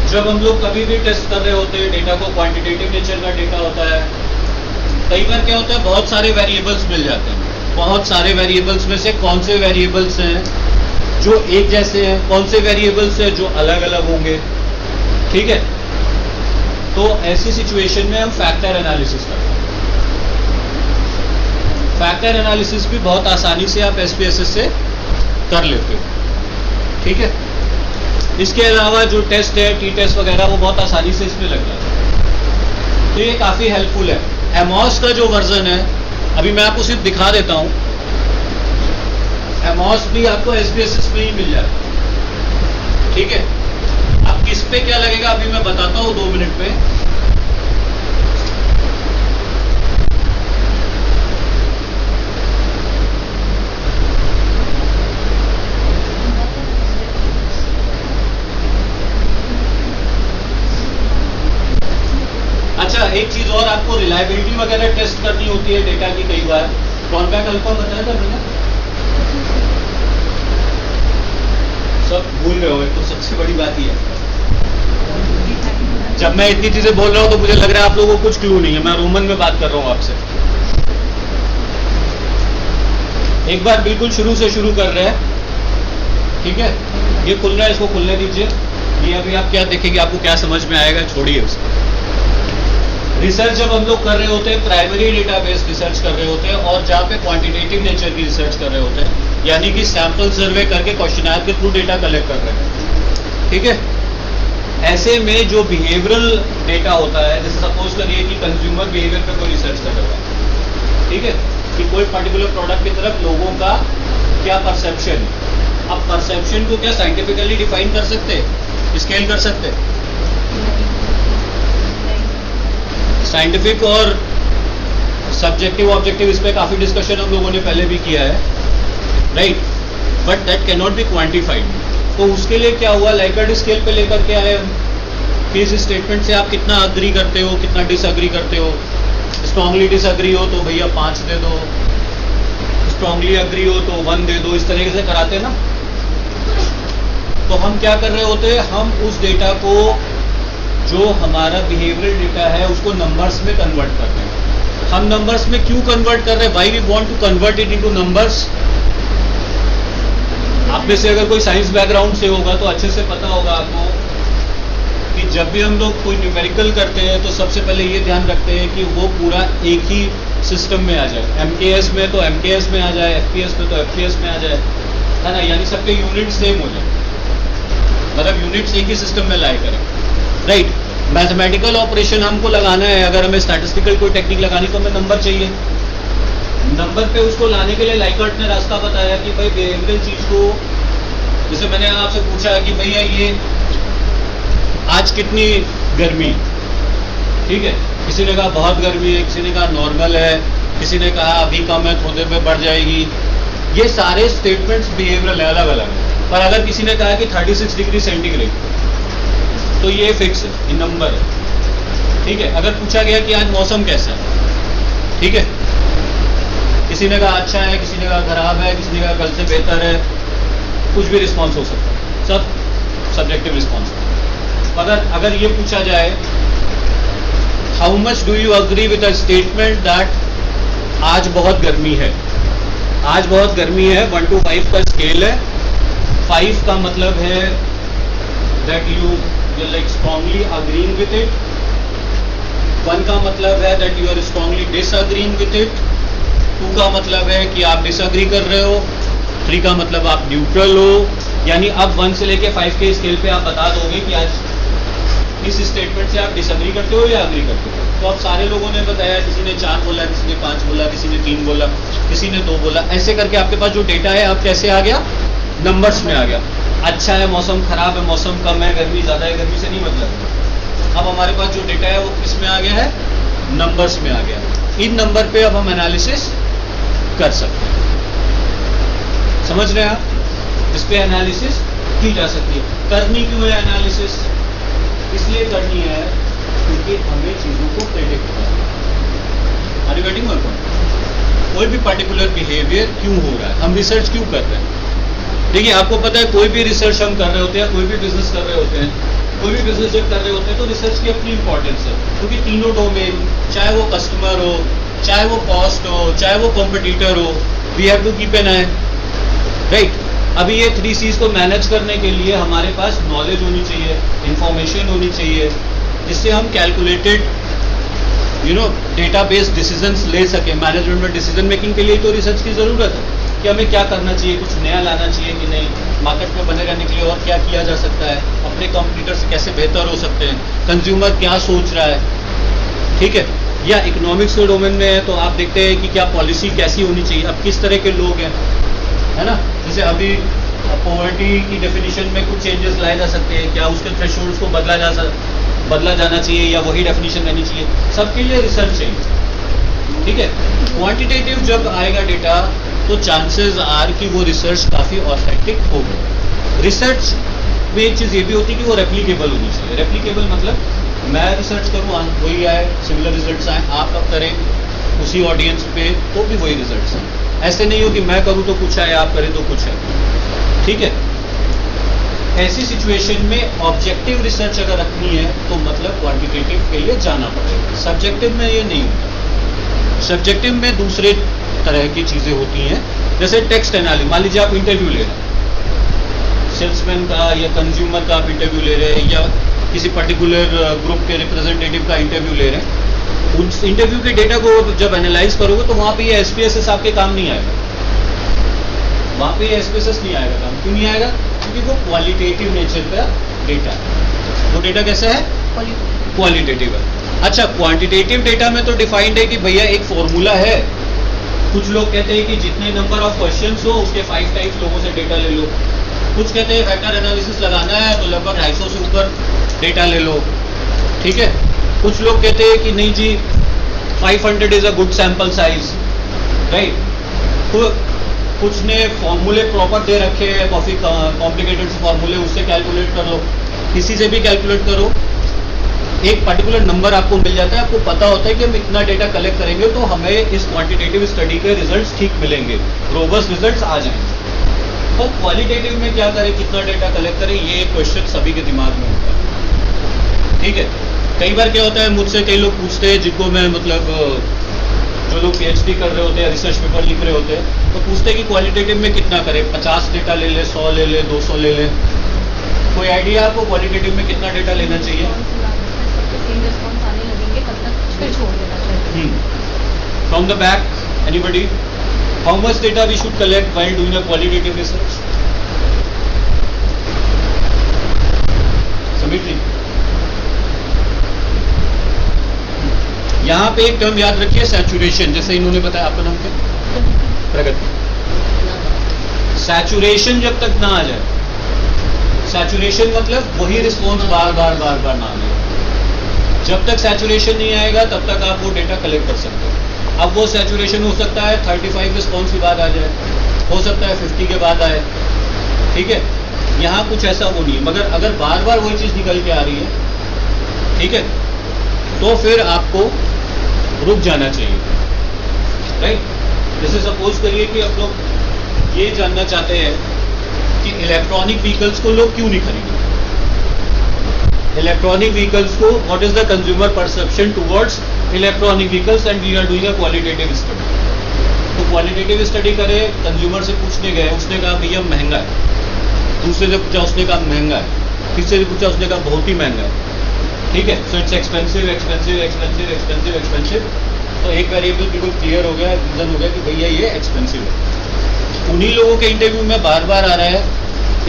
जब हम लोग कभी भी टेस्ट कर रहे होते हैं डेटा को, क्वांटिटेटिव नेचर का डेटा होता है, कई बार क्या होता है बहुत सारे वेरिएबल्स मिल जाते हैं। बहुत सारे वेरिएबल्स में से कौन से वेरिएबल्स हैं जो एक जैसे हैं, कौन से वेरिएबल्स हैं जो अलग अलग होंगे। ठीक है, तो ऐसी सिचुएशन में हम फैक्टर एनालिसिस करते हैं। फैक्टर एनालिसिस भी बहुत आसानी से आप SPSS से कर लेते हो। ठीक है, इसके अलावा जो टेस्ट है, टी टेस्ट वगैरह, वो बहुत आसानी से इसमें लग जाता है, तो ये काफ़ी हेल्पफुल है। एमॉस का जो वर्जन है, अभी मैं आपको सिर्फ दिखा देता हूँ, एमॉस भी आपको SPSS में ही मिल जाता है। ठीक है, अब किस पे क्या लगेगा अभी मैं बताता हूँ 2 मिनट में। अच्छा, एक चीज और, आपको रिलायबिलिटी वगैरह टेस्ट करनी होती है डेटा की। कई बार कॉन्पैक्ट अल्फा बताया था मैंने, सब भूल रहे हो, तो सबसे बड़ी बात ही है, जब मैं इतनी चीजें बोल रहा हूं तो मुझे लग रहा है आप लोगों को कुछ क्लू नहीं है। मैं रोमन में बात कर रहा हूं आपसे। एक बार बिल्कुल शुरू से शुरू कर रहे हैं। ठीक है, ये खुल रहा है, इसको खुलने दीजिए। ये अभी आप क्या देखेंगे, आपको क्या समझ में आएगा, छोड़िए उसको। रिसर्च जब हम लोग कर रहे होते हैं, प्राइमरी डेटाबेस रिसर्च कर रहे होते हैं, और जहाँ पे क्वांटिटेटिव नेचर की रिसर्च कर रहे होते हैं, यानी कि सैंपल सर्वे करके क्वेश्चनर के थ्रू डेटा कलेक्ट कर रहे हैं। ठीक है, ऐसे में जो बिहेवियरल डेटा होता है, जैसे सपोज करिए कि कंज्यूमर बिहेवियर पे कोई रिसर्च कर रहा है, ठीक है, कि कोई पर्टिकुलर प्रोडक्ट की तरफ लोगों का क्या परसेप्शन है। अब परसेप्शन को क्या साइंटिफिकली डिफाइन कर सकते हैं, स्केल कर सकते हैं? साइंटिफिक और सब्जेक्टिव ऑब्जेक्टिव, इस पे काफी डिस्कशन हम लोगों ने पहले भी किया है, right, but that can not be quantified. तो उसके लिए क्या हुआ, लाइकर्ट स्केल पे लेकर के आए हम कि इस स्टेटमेंट से आप कितना अग्री करते हो, कितना डिसअग्री करते हो। स्ट्रांगली डिसअग्री हो तो भैया 5 दे दो, स्ट्रांगली अग्री हो तो 1 दे दो, इस तरीके से कराते हैं ना। तो हम क्या कर रहे होते हैं, हम उस डेटा को, जो हमारा बिहेवियरल डेटा है, उसको नंबर्स में कन्वर्ट कर रहे हैं। हम नंबर्स में क्यों कन्वर्ट कर रहे हैं, why we want to convert it into numbers. आप आप में से अगर कोई साइंस बैकग्राउंड से होगा तो अच्छे से पता होगा आपको कि जब भी हम लोग कोई न्यूमेरिकल करते हैं तो सबसे पहले ये ध्यान रखते हैं कि वो पूरा एक ही सिस्टम में आ जाए। एमकेएस में तो एमकेएस में आ जाए, एफपीएस में तो एफपीएस में आ जाए, है ना, यानी सबके यूनिट सेम हो जाए, मतलब यूनिट्स एक ही सिस्टम में लाए करें, राइट। मैथमेटिकल ऑपरेशन हमको लगाना है, अगर हमें स्टैटिस्टिकल कोई टेक्निक लगानी तो हमें नंबर चाहिए। नंबर पे उसको लाने के लिए लाइकर्ट ने रास्ता बताया कि भाई बिहेवियरल चीज को, जैसे मैंने आपसे पूछा कि भैया ये आज कितनी गर्मी, ठीक है, किसी ने कहा बहुत गर्मी है, किसी ने कहा नॉर्मल है, किसी ने कहा अभी कम है थोड़ी देर में बढ़ जाएगी। ये सारे स्टेटमेंट्स बिहेवियरल है, अलग अलग है। पर अगर किसी ने कहा कि 36 डिग्री सेंटीग्रेड, तो ये फिक्स है, ये नंबर है, ठीक है। अगर पूछा गया कि आज मौसम कैसा है, ठीक है, किसी ने कहा अच्छा है, किसी ने कहा खराब है, किसी ने कहा कल से बेहतर है, कुछ भी रिस्पॉन्स हो सकता है, सब सब्जेक्टिव रिस्पॉन्स है। अगर ये पूछा जाए how much do you agree with a statement that आज बहुत गर्मी है, आज बहुत गर्मी है, 1 to 5 का स्केल है, 5 का मतलब है that you like strongly agreeing with it, 1 का मतलब है that you are strongly disagreeing with it, 2 का मतलब है कि आप डिसअग्री कर रहे हो, 3 का मतलब आप न्यूट्रल हो। यानी अब 1 से लेके 5 के स्केल पे आप बता दोगे कि आज इस स्टेटमेंट से आप डिसअग्री करते हो या अग्री करते हो। तो अब सारे लोगों ने बताया, किसी ने 4 बोला, किसी ने 5 बोला, किसी ने 3 बोला, किसी ने 2 बोला, ऐसे करके आपके पास जो डेटा है अब कैसे आ गया, नंबर्स में आ गया। अच्छा है मौसम, खराब है मौसम, कम है गर्मी, ज्यादा है गर्मी से नहीं मतलब। अब हमारे पास जो डेटा है वो किस में आ गया है, नंबर्स में आ गया। इन नंबर पे अब हम एनालिसिस कर सकते हैं, समझ रहे हैं आप, इस पे एनालिसिस की जा सकती है। करनी क्यों है एनालिसिस, इसलिए करनी है क्योंकि हमें चीजों को प्रेडिक्ट करना है। Are you getting my point? कोई भी पर्टिकुलर बिहेवियर क्यों हो रहा है, हम रिसर्च क्यों कर रहे हैं। देखिए आपको पता है कोई भी रिसर्च हम कर रहे होते हैं, कोई भी बिजनेस कर रहे होते हैं, कोई भी बिजनेस जब कर रहे होते हैं तो रिसर्च की अपनी इंपॉर्टेंस है, क्योंकि तीनों डोमेन, चाहे वो कस्टमर हो, चाहे वो कॉस्ट हो, चाहे वो कॉम्पिटिटर हो, we have to keep an eye, right. अभी ये 3 C's को मैनेज करने के लिए हमारे पास नॉलेज होनी चाहिए, इंफॉर्मेशन होनी चाहिए, जिससे हम कैलकुलेटेड डेटाबेस डिसीजंस ले सके। मैनेजमेंट में डिसीजन मेकिंग के लिए तो रिसर्च की जरूरत है कि हमें क्या करना चाहिए, कुछ नया लाना चाहिए कि नहीं, मार्केट में बने रहने के लिए और क्या किया जा सकता है, अपने कॉम्पिटिटर से कैसे बेहतर हो सकते हैं, कंज्यूमर क्या सोच रहा है, ठीक है। या इकोनॉमिक्स के डोमेन में है तो आप देखते हैं कि क्या पॉलिसी कैसी होनी चाहिए, अब किस तरह के लोग हैं, है ना। जैसे अभी पॉवर्टी की डेफिनेशन में कुछ चेंजेस लाए जा सकते हैं, क्या उसके थ्रेशोल्ड्स को बदला जाना चाहिए या वही डेफिनेशन रहनी चाहिए, सबके लिए रिसर्च चाहिए, ठीक है। क्वांटिटेटिव जब आएगा डेटा तो चांसेस आर कि वो रिसर्च काफ़ी ऑथेंटिक होगा। रिसर्च में एक चीज़ ये भी होती है कि वो रेप्लीकेबल होनी चाहिए। रेप्लीकेबल मतलब मैं रिसर्च करूँ, वही आए, सिमिलर रिजल्ट्स आए, आप अब करें उसी ऑडियंस पे तो भी वही रिजल्ट्स हैं। ऐसे नहीं हो कि मैं करूँ तो कुछ है, आप करें तो कुछ है, ठीक है। ऐसी सिचुएशन में ऑब्जेक्टिव रिसर्च अगर रखनी है तो मतलब क्वांटिटेटिव के लिए जाना पड़ेगा। सब्जेक्टिव में ये नहीं होता। सब्जेक्टिव में दूसरे तरह की चीज़ें होती हैं, जैसे टेक्स्ट एनालिसिस। मान लीजिए आप इंटरव्यू ले रहे हैं, सेल्समैन का या कंज्यूमर का आप इंटरव्यू ले रहे हैं, या किसी पर्टिकुलर ग्रुप के रिप्रेजेंटेटिव का इंटरव्यू ले रहे हैं। उस इंटरव्यू के डेटा को जब एनालाइज करोगे तो वहाँ पे ये SPSS आपके काम नहीं आएगा, वहाँ पे ये SPSS नहीं आएगा काम। क्यों नहीं आएगा? क्योंकि वो क्वालिटेटिव नेचर का डेटा है। वो डेटा कैसा है? क्वालिटेटिव है। अच्छा, क्वांटिटेटिव डेटा में तो डिफाइंड है कि भैया एक फॉर्मूला है। कुछ लोग कहते हैं कि जितने नंबर ऑफ क्वेश्चंस हो उसके 5 टाइप्स लोगों से डेटा ले लो। कुछ कहते हैं फैक्टर एनालिसिस लगाना है तो लगभग 250 से ऊपर डेटा ले लो, ठीक है। कुछ लोग कहते हैं कि नहीं जी 500 is a good sample size, right. तो कुछ ने फॉर्मूले प्रॉपर दे रखे हैं, काफ़ी कॉम्प्लिकेटेड फॉर्मूले, उससे कैलकुलेट कर लो, किसी से भी कैलकुलेट करो, एक पर्टिकुलर नंबर आपको मिल जाता है। आपको पता होता है कि हम इतना डेटा कलेक्ट करेंगे तो हमें इस क्वांटिटेटिव स्टडी के रिजल्ट्स ठीक मिलेंगे, रोबस्ट रिजल्ट्स आ जाएंगे। तो क्वालिटेटिव में क्या करें, कितना डेटा कलेक्ट करें, ये क्वेश्चन सभी के दिमाग में होता है, ठीक है। कई बार क्या होता है, मुझसे कई लोग पूछते हैं जिनको मैं मतलब जो लोग PhD कर रहे होते हैं, रिसर्च पेपर लिख रहे होते हैं, तो पूछते हैं कि क्वालिटेटिव में कितना करें, 50 डेटा ले ले, 100 ले ले, 200 ले ले। कोई आइडिया आपको क्वालिटेटिव में कितना डेटा लेना चाहिए? सेम रिस्पॉन्स आने लगेंगे तब तक फिर छोड़ देना चाहिए। From the back, anybody? How much data we should collect while doing a qualitative research? Submitting. यहाँ पे एक टर्म याद रखिए, सैचुरेशन, जैसे इन्होंने बताया। आपका नाम क्या? प्रगति। सैचुरेशन जब तक ना आ जाए, सैचुरेशन मतलब वही रिस्पॉन्स बार बार बार बार ना आए। जब तक सैचुरेशन नहीं आएगा तब तक आप वो डेटा कलेक्ट कर सकते हो। अब वो सैचुरेशन हो सकता है 35 रिस्पॉन्स के बाद आ जाए, हो सकता है 50 के बाद आए, ठीक है। यहाँ कुछ ऐसा वो नहीं है, मगर अगर बार बार वही चीज़ निकल के आ रही है, ठीक है, तो फिर आपको रुक जाना चाहिए, राइट। जैसे सपोज करिए कि आप लोग ये जानना चाहते हैं कि इलेक्ट्रॉनिक व्हीकल्स को लोग क्यों नहीं खरीदते। इलेक्ट्रॉनिक व्हीकल्स को, what is the consumer perception towards electronic vehicles, and we are doing a qualitative study. तो क्वालिटेटिव स्टडी करे, कंज्यूमर से पूछने गए, उसने कहा भैया महंगा है। दूसरे से पूछा, उसने कहा महंगा है। तीसरे से पूछा, उसने कहा बहुत ही महंगा है, ठीक है। So it's expensive expensive expensive expensive expensive. तो एक वेरिएबल बिल्कुल क्लियर हो गया, रीजन हो गया कि भैया ये एक्सपेंसिव है। उन्हीं लोगों के इंटरव्यू में बार बार आ रहा है।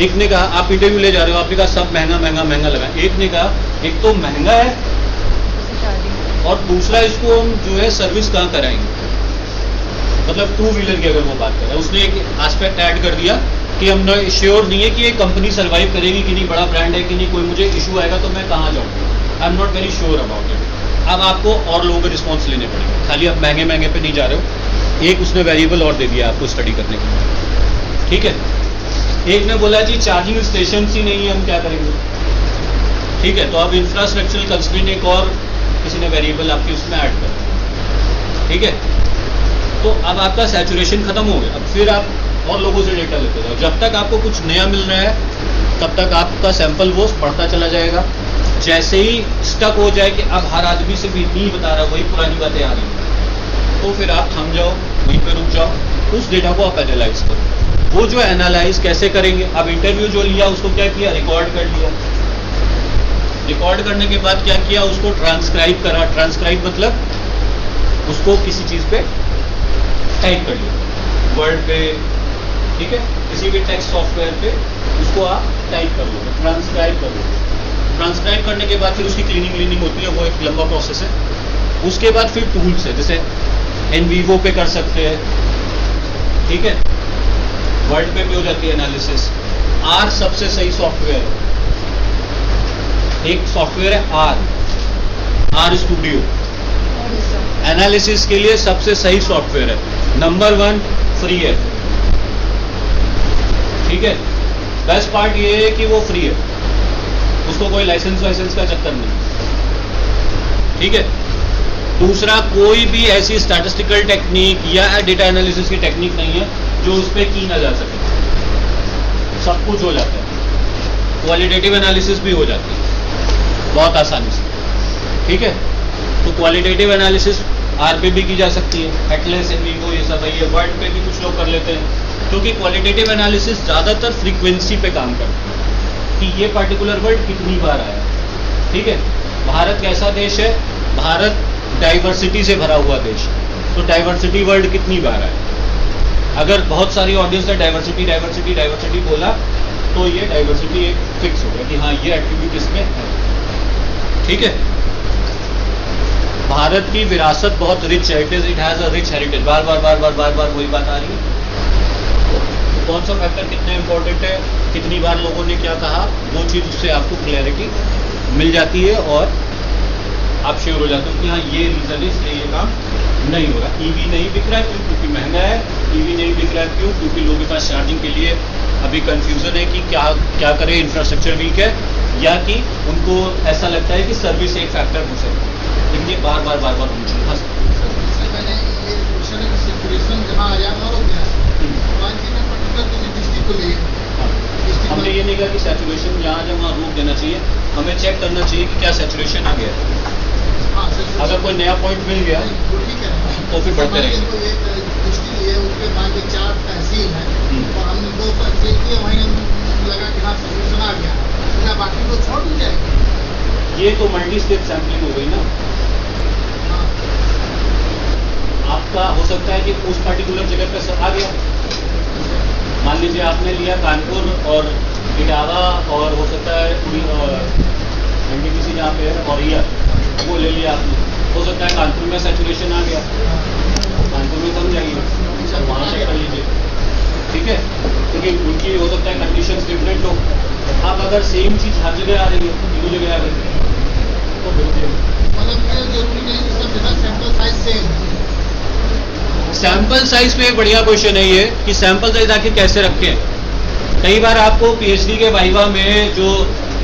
एक ने कहा, आप इंटरव्यू ले जा रहे हो, आपने कहा सब महंगा महंगा महंगा लगा। एक ने कहा एक तो महंगा है और दूसरा इसको हम जो है सर्विस कहाँ कराएंगे। मतलब 2 व्हीलर की अगर वो बात कर रहा है, उसने एक एस्पेक्ट ऐड कर दिया कि हम श्योर नहीं है कि ये कंपनी सर्वाइव करेगी कि नहीं, बड़ा ब्रांड है कि नहीं, कोई मुझे इशू आएगा तो मैं कहाँ जाऊँ, I am not very sure about it. अब आपको और लोगों के रिस्पॉन्स लेने पड़ेंगे, खाली आप महंगे महंगे पे नहीं जा रहे हो। एक उसने वेरिएबल और दे दिया आपको स्टडी करने के लिए, ठीक है। एक ने बोला जी चार्जिंग स्टेशन ही नहीं है, हम क्या करेंगे, ठीक है। तो अब इंफ्रास्ट्रक्चरल कंस्ट्रेंट एक और किसी ने वेरिएबल आपकी उसमें ऐड कर दिया, ठीक है। तो अब आपका सैचुरेशन खत्म हो गया। अब फिर आप और लोगों से डेटा लेते जाओ, जब तक आपको कुछ नया मिल रहा है तब तक आपका सैंपल वो बढ़ता चला जाएगा। जैसे ही स्टक हो जाए कि अब हर आदमी से भी नहीं बता रहा, वही पुरानी बातें आ रही हैं, तो फिर आप थम जाओ, वहीं पे रुक जाओ, उस डेटा को आप एनालाइज करो। वो जो एनालाइज कैसे करेंगे, अब इंटरव्यू जो लिया उसको क्या किया, रिकॉर्ड कर लिया। रिकॉर्ड करने के बाद क्या किया, उसको ट्रांसक्राइब करा। ट्रांसक्राइब मतलब उसको किसी चीज़ पे टाइप कर लिया, वर्ड पे, ठीक है, किसी भी टेक्स्ट सॉफ्टवेयर पे उसको आप टाइप कर लो, ट्रांसक्राइब कर लो। ट्रांसक्राइब करने के बाद फिर उसकी क्लीनिंग होती है, वो एक लंबा प्रोसेस है। उसके बाद फिर टूल्स है, जैसे NVivo पे कर सकते हैं, ठीक है, वर्ड पे भी हो जाती है एनालिसिस। R सबसे सही सॉफ्टवेयर है, एक सॉफ्टवेयर है R स्टूडियो, एनालिसिस के लिए सबसे सही सॉफ्टवेयर है। नंबर 1 फ्री है, ठीक है। बेस्ट पार्ट ये है कि वो फ्री है, उसको कोई लाइसेंस का चक्कर नहीं, ठीक है। दूसरा, कोई भी ऐसी स्टैटिस्टिकल टेक्निक या डेटा एनालिसिस की टेक्निक नहीं है जो उस पर की ना जा सके, सब कुछ हो जाता है। क्वालिटेटिव एनालिसिस भी हो जाती है बहुत आसानी से, ठीक है। तो क्वालिटेटिव एनालिसिस R पे भी की जा सकती है, एटलस, NVivo, ये सब है। ये वर्ड पे भी कुछ लोग कर लेते हैं, क्योंकि क्वालिटेटिव एनालिसिस ज़्यादातर फ्रीक्वेंसी पे काम करता है कि ये पर्टिकुलर वर्ड कितनी बार आया, ठीक है। भारत कैसा देश है, भारत डाइवर्सिटी से भरा हुआ देश, तो डाइवर्सिटी वर्ड कितनी बार आया। अगर बहुत सारी ऑडियंस ने डाइवर्सिटी डाइवर्सिटी डाइवर्सिटी बोला तो ये डाइवर्सिटी एक फिक्स हो गया कि हाँ ये एट्रीब्यूट इसमें है, ठीक है। भारत की विरासत बहुत रिच है, it has a rich heritage. बार बार वही बात आ रही है। तो कौन सा फैक्टर कितना इंपॉर्टेंट है, कितनी बार लोगों ने क्या कहा, वो चीज़ उससे आपको क्लैरिटी मिल जाती है और आप श्योर हो जाते हो कि हाँ ये रीज़न है इसलिए ये काम नहीं हो रहा। EV नहीं बिक रहा है क्यों, क्योंकि महंगा है। EV नहीं बिक रहा है क्यों, क्योंकि लोगों के पास चार्जिंग के लिए अभी कंफ्यूजन है कि क्या करें, इंफ्रास्ट्रक्चर वीक है, या कि उनको ऐसा लगता है कि सर्विस एक फैक्टर हो सकता है। लेकिन ये बार बार पूछना। हाँ मैंने ये क्वेश्चन है कि सैचुरेशन जहाँ आ जाएगा हो गया, मान के मैं पर्टिकुलर किसी डिस्ट्रिक्ट को लिए, हमने ये नहीं कहा कि सैचुरेशन जहाँ वहाँ रोक देना चाहिए, हमें चेक करना चाहिए कि क्या सैचुरेशन आ गया है। हाँ, saturation- अगर कोई नया पॉइंट मिल गया नहीं, वो ठीक है तो फिर बढ़ते मान रहेंगे। लीजिए कोई एक दृष्टि है, उसके मान लीजिए 4 तहसील है हम्म। और हमने 2 तहसील किए, वहीं हम लगा कि हाँ सॉल्यूशन आ गया, क्या बाकी को छोड़ दी जाएगी? ये तो मल्टी स्टेप सैम्पलिंग हो गई ना। हाँ, आपका हो सकता है कि उस पर्टिकुलर जगह पे आ गया, मान लीजिए आपने लिया कानपुर और इटावा और हो सकता है एनटीपीसी जहाँ पे है और ईयर वो ले लिया आपने, हो सकता है कानपुर में सैचुरेशन आ गया, कानपुर में कम जाइए और वहाँ चेक कर लीजिए, ठीक है, क्योंकि उनकी हो सकता है कंडीशंस डिफरेंट हो। आप अगर सेम चीज़ हर जगह आ रही है, तीनों जगह आ रही है, तो बिल्कुल मतलब ये जरूरी नहीं कि सब जगह सैंपल साइज सेम है। सैंपल साइज पे एक बढ़िया क्वेश्चन है ये कि सैंपल साइज आखिर कैसे रखें। कई बार आपको पीएचडी के वाइवा में जो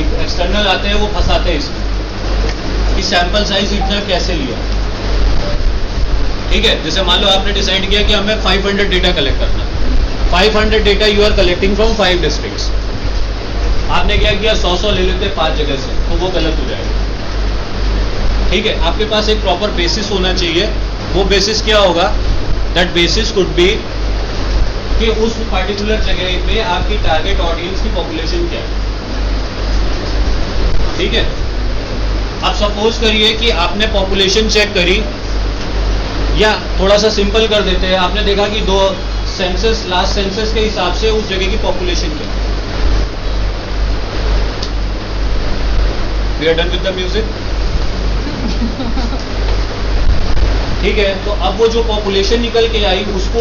एक्सटर्नल आते हैं वो फंसाते हैं इसमें कि सैंपल साइज इतना कैसे लिया। ठीक है, जैसे मान लो आपने डिसाइड किया कि हमें 500 डेटा कलेक्ट करना है, 500 data you are collecting from 5 districts. आपने क्या किया, 100 ले लेते 5 जगह से, तो वो गलत हो जाएगा। ठीक है, आपके पास एक प्रॉपर बेसिस होना चाहिए। वो बेसिस क्या होगा? दैट बेसिस कुड बी कि उस पर्टिकुलर जगह पे आपकी टारगेट ऑडियंस की पॉपुलेशन क्या है। ठीक है, अब सपोज करिए कि आपने पॉपुलेशन चेक करी, या थोड़ा सा सिंपल कर देते हैं, आपने देखा कि 2 सेंसस, लास्ट सेंसस के हिसाब से उस जगह की पॉपुलेशन क्या है। We are done with the music. ठीक है, तो अब वो जो पॉपुलेशन निकल के आई उसको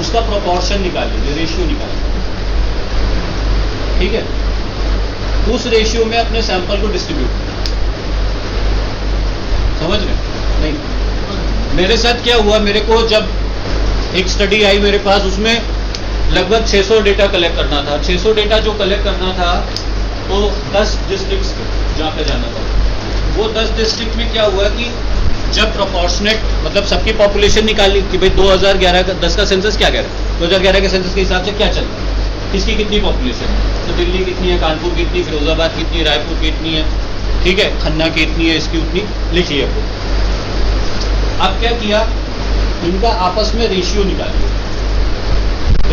उसका प्रोपोर्शन निकालिए, रेशियो निकालिए। ठीक है, उस रेशियो में अपने सैंपल को डिस्ट्रीब्यूट, समझ रहे? नहीं, मेरे साथ क्या हुआ, मेरे को जब एक स्टडी आई मेरे पास, उसमें लगभग 600 डेटा कलेक्ट करना था। 600 डेटा जो कलेक्ट करना था तो 10 डिस्ट्रिक्ट्स जहाँ पे जाना था, वो 10 डिस्ट्रिक्ट में क्या हुआ कि जब प्रोपोर्शनेट मतलब सबकी पॉपुलेशन निकाली कि भाई 2011 का 10 का सेंसस क्या कह रहा है, 2011 के सेंसस के हिसाब से क्या चल रहा है, किसकी कितनी पॉपुलेशन है, तो दिल्ली कितनी है, कानपुर कितनी, फिरोजाबाद कितनी, रायपुर कितनी है, ठीक है, खन्ना कितनी है, इसकी उतनी लिख लिया। अब क्या किया, इनका आपस में रेशियो निकालिए।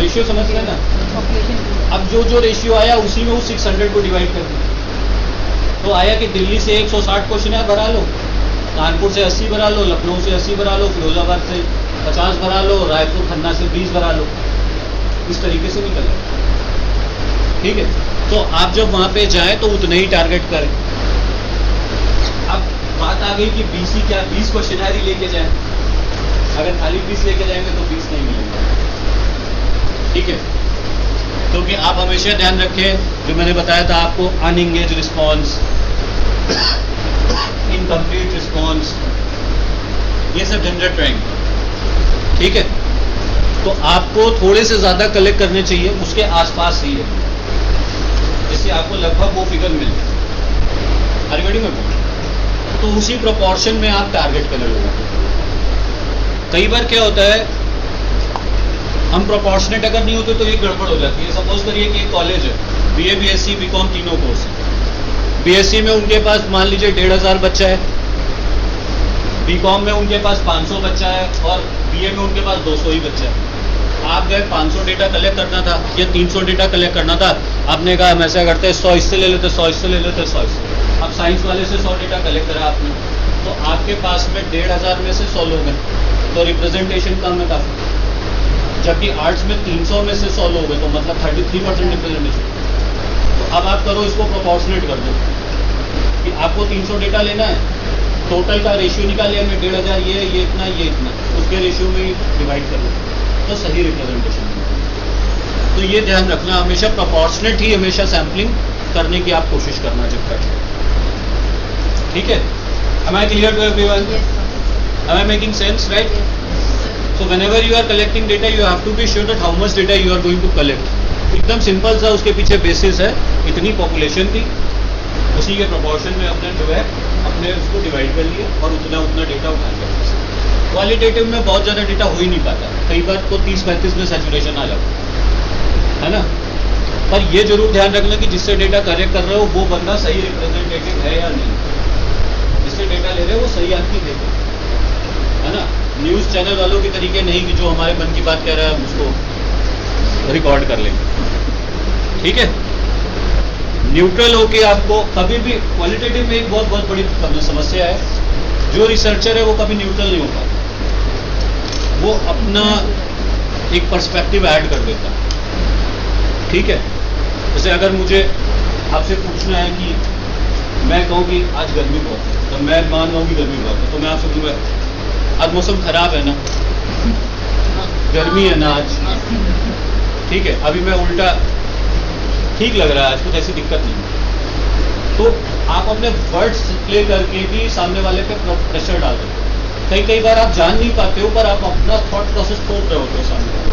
रेशियो समझ गए ना? अब जो रेशियो आया उसी में उस 600 को डिवाइड कर दिया, तो आया कि दिल्ली से 160 क्वेश्चन भरा लो, कानपुर से 80 भरा लो, लखनऊ से 80 भरा लो, फिरोजाबाद से 50 भरा लो, रायपुर खन्ना से 20 भरा लो। इस तरीके से निकल जाए। ठीक है, तो आप जब वहां पे जाएं तो उतना ही टारगेट करें। अब बात आ गई कि 20 ही क्या, 20 क्वेश्चनरी लेके जाएं। अगर खाली 20 लेके जाएंगे तो 20 नहीं मिलेंगे। ठीक है, क्योंकि आप हमेशा ध्यान रखें, जो मैंने बताया था आपको, अनएंगेज रिस्पॉन्स, इनकम्प्लीट रिस्पॉन्स, ये सब झंझट रहेंगे। ठीक है, तो आपको थोड़े से ज्यादा कलेक्ट करने चाहिए, उसके आसपास ही है, जिससे आपको लगभग वो फिगर मिल जाए। हरिगढ़ी में तो उसी प्रोपोर्शन में आप टारगेट कर लोगे। कई बार क्या होता है, हम प्रोपोर्शनेट अगर नहीं होते तो ये गड़बड़ हो जाती है। सपोज करिए कि एक कॉलेज है, बीए, बीएससी, बीकॉम तीनों कोर्स है। बीएससी में उनके पास मान लीजिए 1500 बच्चा है, बीकॉम में उनके पास 500 बच्चा है और बीए में उनके पास 200 ही बच्चा है। आप गए 500 डेटा कलेक्ट करना था या 300 डेटा कलेक्ट करना था, आपने कहा हम ऐसा करते हैं 100 इससे ले लेते, 100 इससे ले लेते, 100 इससे। अब साइंस वाले से 100 डेटा कलेक्ट करा आपने, तो आपके पास में 1500 में से 100 लोग हैं, तो रिप्रेजेंटेशन कम है काफ़ी। जबकि आर्ट्स में 300 में से 100 लोग हैं, तो मतलब 33% रिप्रेजेंटेशन। तो अब आप करो इसको प्रोपोर्शनेट कर दो कि आपको 300 डेटा लेना है, टोटल का रेशियो निकाल लिया, 1500 ये इतना, ये इतना, उसके रेशियो में ही डिवाइड कर लो, तो सही रिप्रेजेंटेशन। तो ये ध्यान रखना, हमेशा प्रोपोर्शनेट ही हमेशा सैम्पलिंग करने की आप कोशिश करना जब तक। ठीक है, am I clear to everyone? Am I making sense, right? So whenever you are collecting data, you have to be sure that how much data you are going to collect. एकदम सिंपल सा उसके पीछे बेसिस है, इतनी पॉपुलेशन थी, उसी के प्रोपोर्शन में अपने जो है अपने उसको डिवाइड कर लिए और उतना डेटा उठा लिया। क्वालिटेटिव में बहुत ज़्यादा डेटा हो ही नहीं पाता, कई बार तो 30-35 में सैचुरेशन आ जाता है ना। पर ये जरूर ध्यान रखना कि जिससे डेटा कलेक्ट कर रहे हो वो बंदा सही रिप्रेजेंटेटिव है या नहीं। जिससे से डेटा ले रहे हैं वो सही आदमी देगा, है ना। न्यूज़ चैनल वालों के तरीके नहीं कि जो हमारे मन की बात कह रहा है हम उसको रिकॉर्ड कर लेंगे, ठीक है। न्यूट्रल होके आपको कभी भी, क्वालिटेटिव में एक बहुत बड़ी समस्या है, जो रिसर्चर है वो कभी न्यूट्रल नहीं होता, वो अपना एक पर्सपेक्टिव ऐड कर देता, ठीक है। जैसे अगर मुझे आपसे पूछना है कि मैं कहूँ कि आज गर्मी बहुत है, तो मैं मान रहा हूँ कि गर्मी बहुत है, तो मैं आपसे पूछूंगा आज मौसम खराब है ना, गर्मी है ना आज, ठीक है। अभी मैं उल्टा ठीक लग रहा है आज, कुछ ऐसी दिक्कत नहीं, तो आप अपने वर्ड्स प्ले करके भी सामने वाले पे प्रेशर डाल देते हो। कई बार आप जान नहीं पाते हो, पर आप अपना थॉट प्रोसेस थोप रहे होते हो सामने वाले।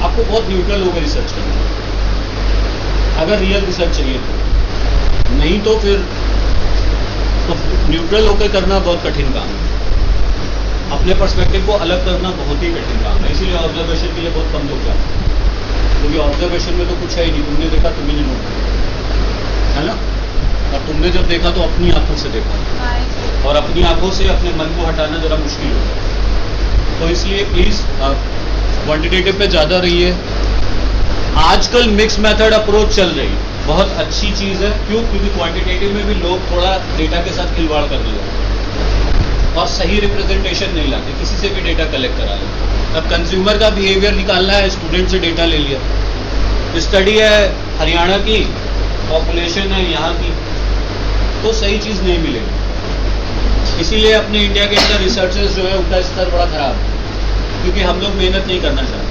आपको बहुत न्यूट्रल होकर रिसर्च करना है अगर रियल रिसर्च चाहिए तो, नहीं तो फिर तो न्यूट्रल होकर करना बहुत कठिन काम है। अपने पर्सपेक्टिव को अलग करना बहुत ही कठिन काम है, इसीलिए ऑब्जर्वेशन के लिए बहुत कम लोग जाते हैं, क्योंकि ऑब्जर्वेशन में तो कुछ है ही नहीं, तुमने देखा तुम्हें नहीं नोट किया, है ना। और तुमने जब देखा तो अपनी आंखों से देखा, और अपनी आंखों से अपने मन को हटाना जरा मुश्किल होता है। तो इसलिए प्लीज आप क्वांटिटेटिव पे ज़्यादा रहिए। आजकल मिक्स मेथड अप्रोच चल रही है, बहुत अच्छी चीज़ है। क्यों? क्योंकि क्वांटिटेटिव में भी लोग थोड़ा डेटा के साथ खिलवाड़ करने लगे और सही रिप्रेजेंटेशन नहीं लाते, किसी से भी डेटा कलेक्ट करा लेते। अब कंज्यूमर का बिहेवियर निकालना है, स्टूडेंट से डेटा ले लिया, स्टडी है हरियाणा की, पॉपुलेशन है यहाँ की, तो सही चीज़ नहीं मिलेगी। इसीलिए अपने इंडिया के अंदर रिसर्चर्स जो है उनका स्तर बड़ा खराब है, क्योंकि हम लोग मेहनत नहीं करना चाहते,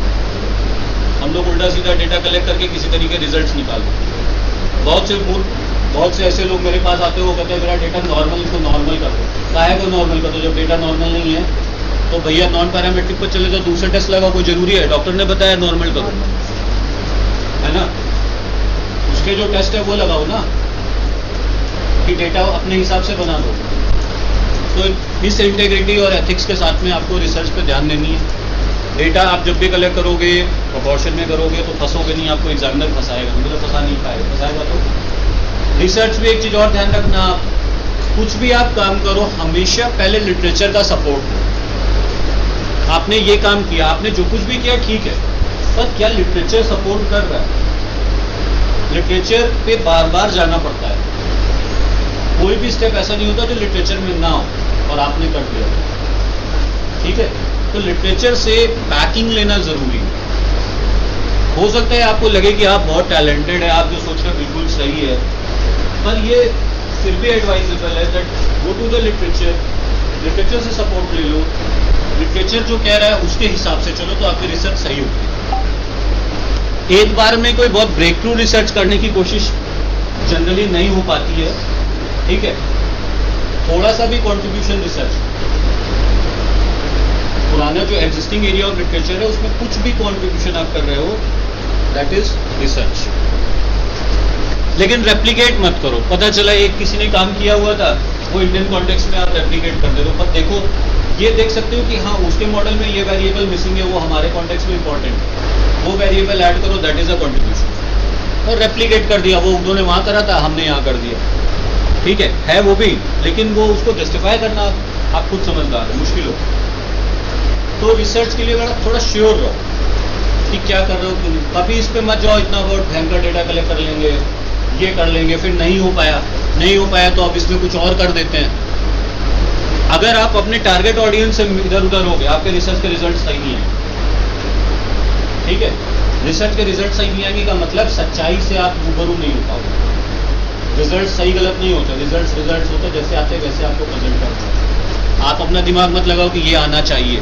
हम लोग उल्टा सीधा डेटा कलेक्ट करके किसी तरीके रिजल्ट्स निकालते। बहुत से ऐसे लोग मेरे पास आते हो, वो कहते हैं मेरा डेटा नॉर्मल, इसको नॉर्मल कर दो। काहे को नॉर्मल कर दो? जब डेटा नॉर्मल नहीं है तो भैया नॉन पैरामेट्रिक पर चले जाओ, दूसरा टेस्ट लगाओ, कोई जरूरी है? डॉक्टर ने बताया नॉर्मल करो, है ना। उसके जो टेस्ट है वो लगाओ ना, कि डेटा अपने हिसाब से बना दो। तो इस इंटेग्रिटी और एथिक्स के साथ में आपको रिसर्च पे ध्यान देनी है। डेटा आप जब भी कलेक्ट करोगे, प्रोपोर्शन में करोगे, तो फंसोगे नहीं, आपको एग्जामिनर फंसाएगा, मुझे फंसा नहीं पाएगा, फंसाएगा तो। रिसर्च में एक चीज़ और ध्यान रखना, कुछ भी आप काम करो हमेशा पहले लिटरेचर का सपोर्ट लो। आपने ये काम किया, आपने जो कुछ भी किया ठीक है, पर क्या लिटरेचर सपोर्ट कर रहा है? लिटरेचर पे बार बार जाना पड़ता है, कोई भी स्टेप ऐसा नहीं होता जो लिटरेचर में ना हो और आपने कर दिया, ठीक है। तो लिटरेचर से बैकिंग लेना जरूरी है। हो सकता है आपको लगे कि आप बहुत टैलेंटेड है, आप जो सोच रहे हैं बिल्कुल सही है, पर ये फिर भी एडवाइजेबल है that go to the literature से सपोर्ट ले लो, लिटरेचर जो कह रहा है उसके हिसाब से चलो, तो आपकी रिसर्च सही होगी। एक बार में कोई बहुत ब्रेक थ्रू रिसर्च करने की कोशिश जनरली नहीं हो पाती है, ठीक है। थोड़ा सा भी कंट्रीब्यूशन रिसर्च, पुराना जो एग्जिस्टिंग एरिया ऑफ लिटरेचर है उसमें कुछ भी कंट्रीब्यूशन आप कर रहे हो, दैट इज रिसर्च। लेकिन रेप्लिकेट मत करो। पता चला एक किसी ने काम किया हुआ था, वो इंडियन कॉन्टेक्स्ट में आप रेप्लिकेट कर दे रहे हो, पर देखो ये देख सकते हो कि हाँ उसके मॉडल में ये वेरिएबल मिसिंग है, वो हमारे कॉन्टेक्स्ट में इंपॉर्टेंट है, वो वेरिएबल ऐड करो, दैट इज अ कंट्रीब्यूशन। और रेप्लिकेट कर दिया, वो उन्होंने वहाँ करा था, हमने यहाँ कर दिया, ठीक है वो भी, लेकिन वो उसको जस्टिफाई करना आप खुद समझदार है, मुश्किल हो। तो रिसर्च के लिए बड़ा थोड़ा श्योर रहो कि क्या कर रहे हो तुम। कभी इस पे मत जाओ इतना बहुत भयंकर डेटा कलेक्ट कर लेंगे, ये कर लेंगे, फिर नहीं हो पाया तो अब इसमें कुछ और कर देते हैं। अगर आप अपने टारगेट ऑडियंस से इधर उधर हो गए, आपके रिसर्च के रिजल्ट सही नहीं है, ठीक है। रिसर्च के रिजल्ट सही नहीं आएंगे का मतलब सच्चाई से आप रूबरू नहीं हो पाओगे। रिजल्ट सही गलत नहीं होते, रिजल्ट होते जैसे आते वैसे आपको प्रेजेंट करना है। आप अपना दिमाग मत लगाओ कि ये आना चाहिए,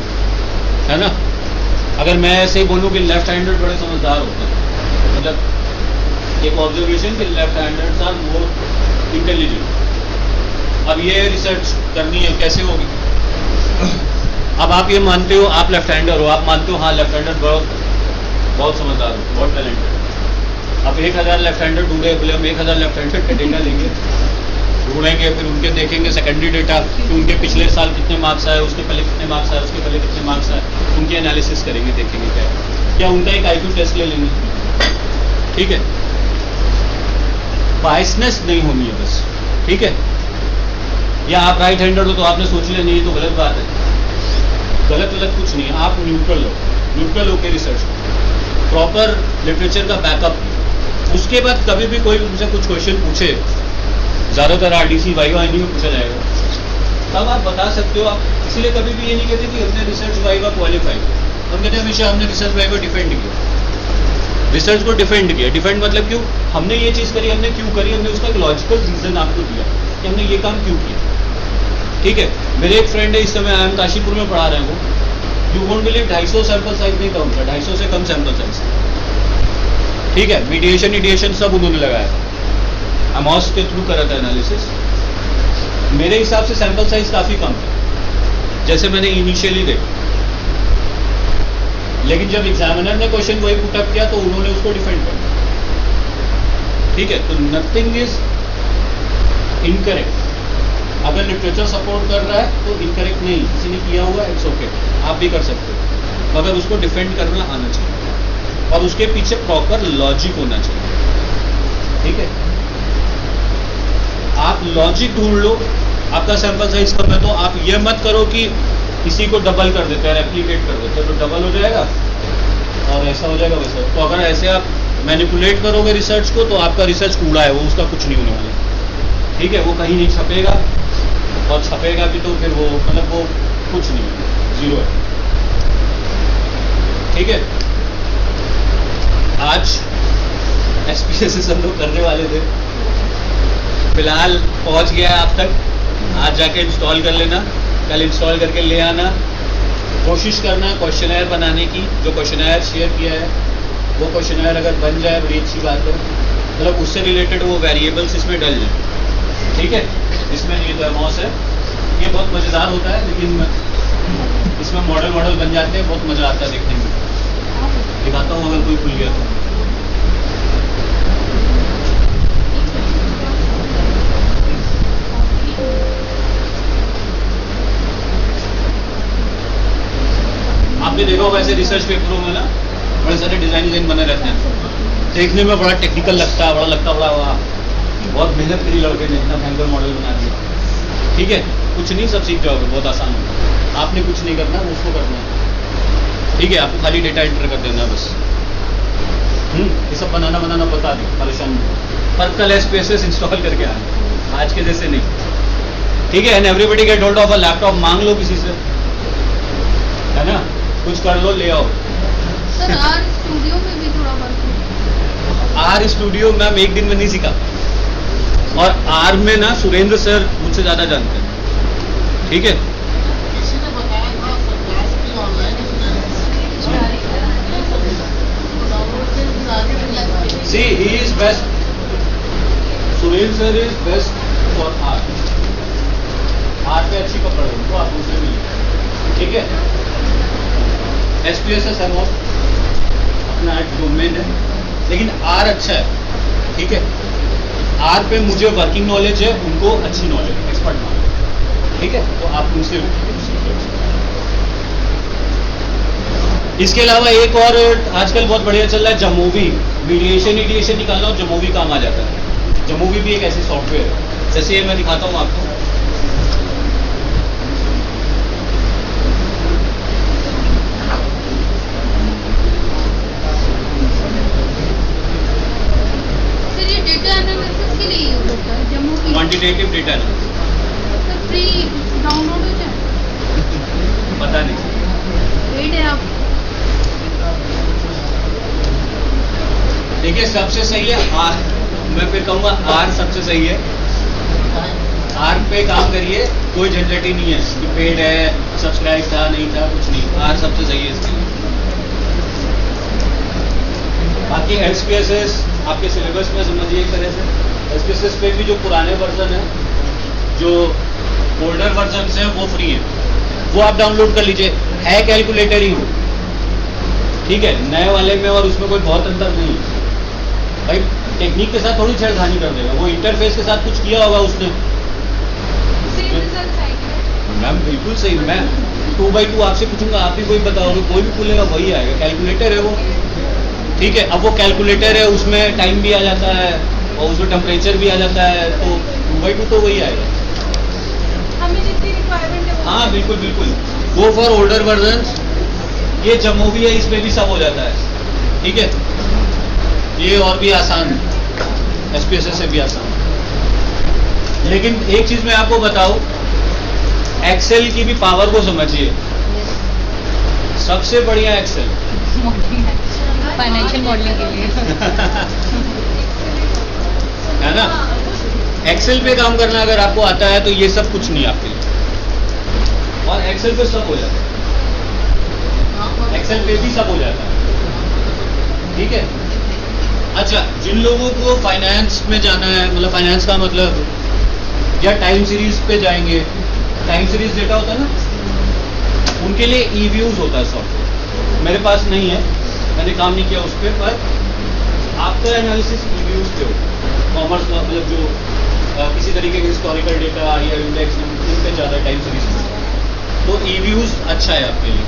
है ना। अगर मैं ऐसे ही बोलूँ कि लेफ्ट हैंडेड बड़े समझदार होते हैं, मतलब एक ऑब्जर्वेशन कि left handers are more intelligent. अब ये रिसर्च करनी है, कैसे होगी? अब आप ये मानते हो आप लेफ्ट हैंडर हो, आप मानते हो हाँ लेफ्ट हैंडर बहुत समझदार हो, बहुत टैलेंटेड। अब 1000 लेफ्ट हैंडर ढूंढे, बोले हम 1000 लेफ्ट हैंडर का डेटा लेंगे, ढूंढेंगे, फिर उनके देखेंगे सेकेंडरी डेटा कि उनके पिछले साल कितने मार्क्स आए, उसके पहले कितने मार्क्स आए, उसके पहले कितने मार्क्स आए, उनकी एनालिसिस करेंगे, देखेंगे क्या उनका एक IQ टेस्ट ले लेंगे, ठीक है। बायसनेस नहीं होनी है बस, ठीक है। या आप राइट हैंडर हो तो आपने सोच लिया नहीं ये तो गलत बात है। गलत कुछ नहीं है, आप न्यूट्रल होकर रिसर्च प्रॉपर लिटरेचर का बैकअप। उसके बाद कभी भी कोई मुझसे कुछ क्वेश्चन पूछे, ज़्यादातर आरडीसी वाइवा में पूछा जाएगा, तब आप बता सकते हो। आप इसीलिए कभी भी ये नहीं कहते कि हमने रिसर्च वाइवा क्वालिफाई, हम कहते हैं हमेशा हमने रिसर्च वाइवा डिफेंड किया, रिसर्च को डिफेंड किया। डिफेंड मतलब क्यों, हमने ये चीज़ करी, हमने क्यों करी, हमने उसका एक लॉजिकल रीजन आपको दिया कि हमने ये काम क्यों किया। ठीक है, मेरे एक फ्रेंड है इस समय आई एम काशीपुर में पढ़ा रहे हैं वो, you won't believe 250 sample size नहीं कम था, 250 से कम सैंपल साइज। ठीक है, मीडिएशन सब उन्होंने लगाया, अमॉस के थ्रू करा था एनालिसिस। मेरे हिसाब से सैंपल साइज काफी कम था जैसे मैंने इनिशियली देखा, लेकिन जब एग्जामिनर ने क्वेश्चन वही पुटअप किया तो उन्होंने उसको डिफेंड कर दिया। ठीक है, तो नथिंग इज इनकरेक्ट। अगर लिटरेचर सपोर्ट कर रहा है तो इनकरेक्ट नहीं, किसी ने किया हुआ इट्स ओके, आप भी कर सकते हो, मगर उसको डिफेंड करना आना चाहिए और उसके पीछे प्रॉपर लॉजिक होना चाहिए। ठीक है, आप लॉजिक ढूंढ लो। आपका सैंपल साइज कम है तो आप ये मत करो कि किसी को डबल कर देते हैं, रेप्लिकेट कर देते हैं तो डबल हो जाएगा और ऐसा हो जाएगा वैसा। तो अगर ऐसे आप मैनिपुलेट करोगे रिसर्च को तो आपका रिसर्च कूड़ा है, वो उसका कुछ नहीं होने वाला। ठीक है, वो कहीं नहीं छपेगा और छपेगा भी तो फिर वो मतलब वो कुछ नहीं है, जीरो है। ठीक है, आज एसपीएससी हम लोग करने वाले थे, फिलहाल पहुंच गया है आप तक। आज जाके इंस्टॉल कर लेना, कल इंस्टॉल करके ले आना। कोशिश करना क्वेश्चनर बनाने की, जो क्वेश्चनर शेयर किया है वो क्वेश्चनर अगर बन जाए बड़ी अच्छी बात है, मतलब उससे रिलेटेड वो वेरिएबल्स इसमें डल जाए। ठीक है, इसमें ये तो अमॉस है, ये बहुत मज़ेदार होता है, लेकिन इसमें मॉडल बन जाते हैं, बहुत मज़ा आता है देखने में। दिखाता हूँ अगर कोई खुल गया तो। आपने देखा होगा ऐसे रिसर्च पेपरों में ना बड़े सारे डिजाइन बने रहते हैं, देखने में बड़ा टेक्निकल लगता है, बड़ा वाह बहुत मेहनत करी लड़के ने, इतना भयंकर मॉडल बना दिया। ठीक है, कुछ नहीं, सब सीख जाओगे, बहुत आसान होगा। आपने कुछ नहीं करना, उसको करना है। ठीक है, आपको खाली डेटा एंटर कर देना है बस। ये सब बनाना बता दें, परेशान नहीं। पर कल एसपीएसएस इंस्टॉल करके आए, आज के जैसे नहीं। ठीक है, and everybody get hold of a laptop, मांग लो किसी से, है ना, कुछ कर लो, ले आओ। सर आर स्टूडियो में भी थोड़ा वर्क है। आर स्टूडियो मैम एक दिन में नहीं सीखा, और आर में ना सुरेंद्र सर मुझसे ज्यादा जानते हैं। ठीक है, किसी ने बताया था सरकार की ऑनलाइन सी ही is best, Surendra sir is best for आर पे अच्छी पकड़ है उनको, आप उनसे मिलिए। ठीक है, एसपीएसएस अमॉस अपना एक डोमेन है, लेकिन आर अच्छा है। ठीक है, आर पे मुझे वर्किंग नॉलेज है, उनको अच्छी नॉलेज है, एक्सपर्ट नॉलेज। ठीक है, तो आप उनसे इसके अलावा एक और आजकल बहुत बढ़िया चल रहा है जमोवी, मीडिएशन निकालना और जमोवी काम आ जाता है। जमोवी भी एक ऐसी सॉफ्टवेयर है, जैसे ये मैं दिखाता हूँ आपको। डेटा एनालिसिस के लिए यूज होता है Jamovi, quantitative data analysis. Sir free download हो जाए? पता नहीं, पेड है आप? देखिए सबसे सही है आर, मैं फिर कहूँगा आर सबसे सही है। आर पे काम करिए, कोई झंझट ही नहीं है कि पेड है, सब्सक्राइब था नहीं था, कुछ नहीं, आर सबसे सही है इसके लिए। बाकी एसपीएसएस आपके सिलेबस में समझिए एक तरह से, एसपीएसएस पे भी जो पुराने वर्जन है, जो ओल्डर वर्जन है वो फ्री है, वो आप डाउनलोड कर लीजिए, है कैलकुलेटर ही हो। ठीक है, नए वाले में और उसमें कोई बहुत अंतर नहीं है भाई, टेक्निक के साथ थोड़ी छेड़खानी कर देगा, वो इंटरफेस के साथ कुछ किया होगा उसने। मैम बिल्कुल सही, मैं 2x2 आपसे पूछूंगा, आप भी कोई बताओगे, कोई भी खुलेगा वही आएगा, कैलकुलेटर है वो। ठीक है, अब वो कैलकुलेटर है, उसमें टाइम भी आ जाता है और उसमें टेम्परेचर भी आ जाता है, तो 2x2 तो वही आएगा। जितनी रिक्वायरमेंट है वो हाँ बिल्कुल बिल्कुल, गो फॉर ओल्डर वर्जन। ये जम्मू भी है, इसमें भी सब हो जाता है, ठीक है। ये और भी आसान है, SPSS से भी आसान। लेकिन एक चीज मैं आपको बताऊं, एक्सेल की भी पावर को समझिए। सबसे बढ़िया एक्सेल फाइनेंशियल मॉडलिंग के लिए है ना। एक्सेल पे काम करना अगर आपको आता है तो ये सब कुछ नहीं आपके लिए, और एक्सेल पे सब हो जाता है, एक्सेल पे भी सब हो जाता है, ठीक है। अच्छा, जिन लोगों को फाइनेंस में जाना है, मतलब फाइनेंस का मतलब, या टाइम सीरीज पे जाएंगे, टाइम सीरीज डेटा होता है ना, उनके लिए ई-व्यूज होता है सॉफ्टवेयर। मेरे पास नहीं है, मैंने काम नहीं किया उस पर आफ्टर एनालिसिस ई-व्यूज पे हो, कॉमर्स मतलब जो किसी तरीके के हिस्टोरिकल डेटा या इंडेक्स इन पे ज़्यादा टाइम सीरीज में, तो ई-व्यूज अच्छा है आपके लिए,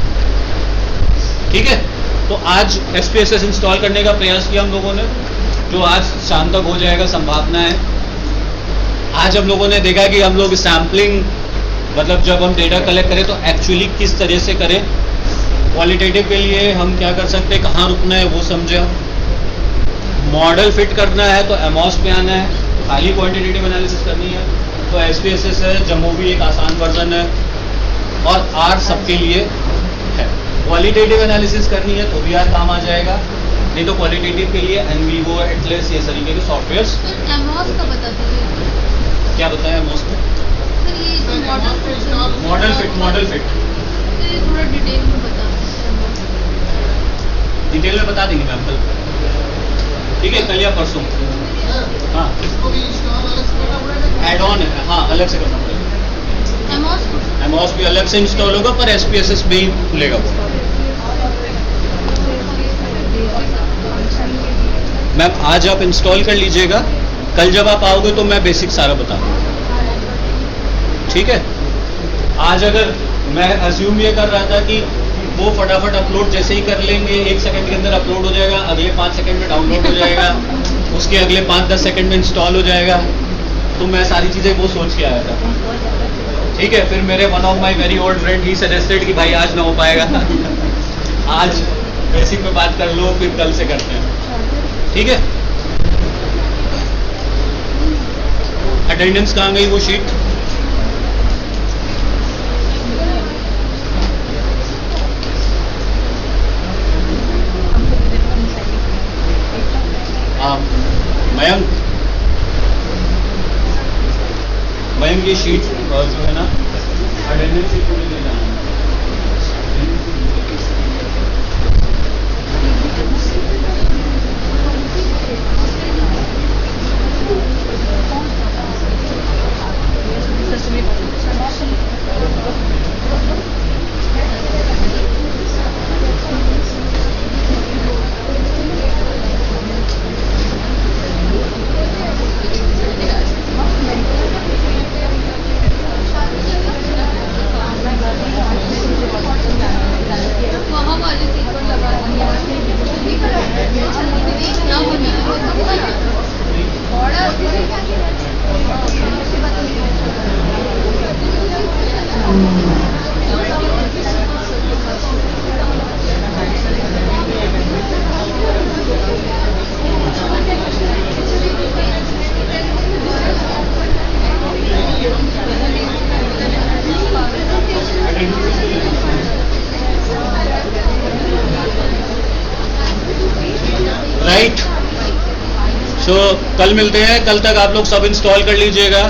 ठीक है। तो आज SPSS इंस्टॉल करने का प्रयास किया हम लोगों ने, जो आज शाम तक हो जाएगा संभावना है। आज हम लोगों ने देखा कि हम लोग सैम्पलिंग, मतलब जब हम डेटा कलेक्ट करें तो एक्चुअली किस तरह से करें। क्वालिटेटिव के लिए हम क्या कर सकते हैं, कहाँ रुकना है वो समझे। मॉडल फिट करना है तो एमॉस पे आना है, खाली क्वांटिटेटिव एनालिसिस करनी है तो SPSS है, जम्मू भी एक आसान वर्जन है, और R सबके लिए है। क्वालिटेटिव एनालिसिस करनी है तो भी R काम आ जाएगा, नहीं तो क्वालिटेटिव के लिए NVivo, Atlas, ये तरीके के सॉफ्टवेयर्स। सर एमॉस का बता दीजिए। क्या बताया एमॉस में? सर ये जो मॉडल फिट सर ये थोड़ा डिटेल में बता दीजिए। डिटेल में बता देंगे मैम कल, ठीक है, कल या परसों। हाँ, इसको भी इंस्टॉल अलग से करना पड़ेगा। एड ऑन है, हाँ अलग से करना पड़ेगा। एमॉस भी अलग से इंस्टॉल होगा, पर SPSS में ही खुलेगा वो। मैम आज आप इंस्टॉल कर लीजिएगा, कल जब आप आओगे तो मैं बेसिक सारा बता दूँगा, ठीक है। आज अगर मैं अज्यूम ये कर रहा था कि वो फटाफट अपलोड जैसे ही कर लेंगे, 1 सेकंड के अंदर अपलोड हो जाएगा, अगले 5 सेकंड में डाउनलोड हो जाएगा, उसके अगले 5-10 सेकंड में इंस्टॉल हो जाएगा, तो मैं सारी चीज़ें वो सोच के आया था, ठीक है। फिर मेरे one of my very old friend he suggested कि भाई आज ना हो पाएगा आज बेसिक में बात कर लो, फिर कल से करते हैं, ठीक है। अटेंडेंस कहाँ गई वो शीट? मयंक ये शीट जो है ना, अटेंडेंस शीट पूरी ले जाना। वहाँ वाली सीट पर लगा दिया। यहाँ राइट। सो कल मिलते हैं, कल तक आप लोग सब इंस्टॉल कर लीजिएगा।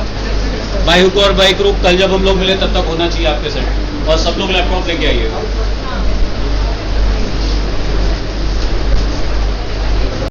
बाई हुक और बाई क्रूक कल जब हम लोग मिले तब तक होना चाहिए आपके सेट, और सब लोग लैपटॉप लेके आइएगा।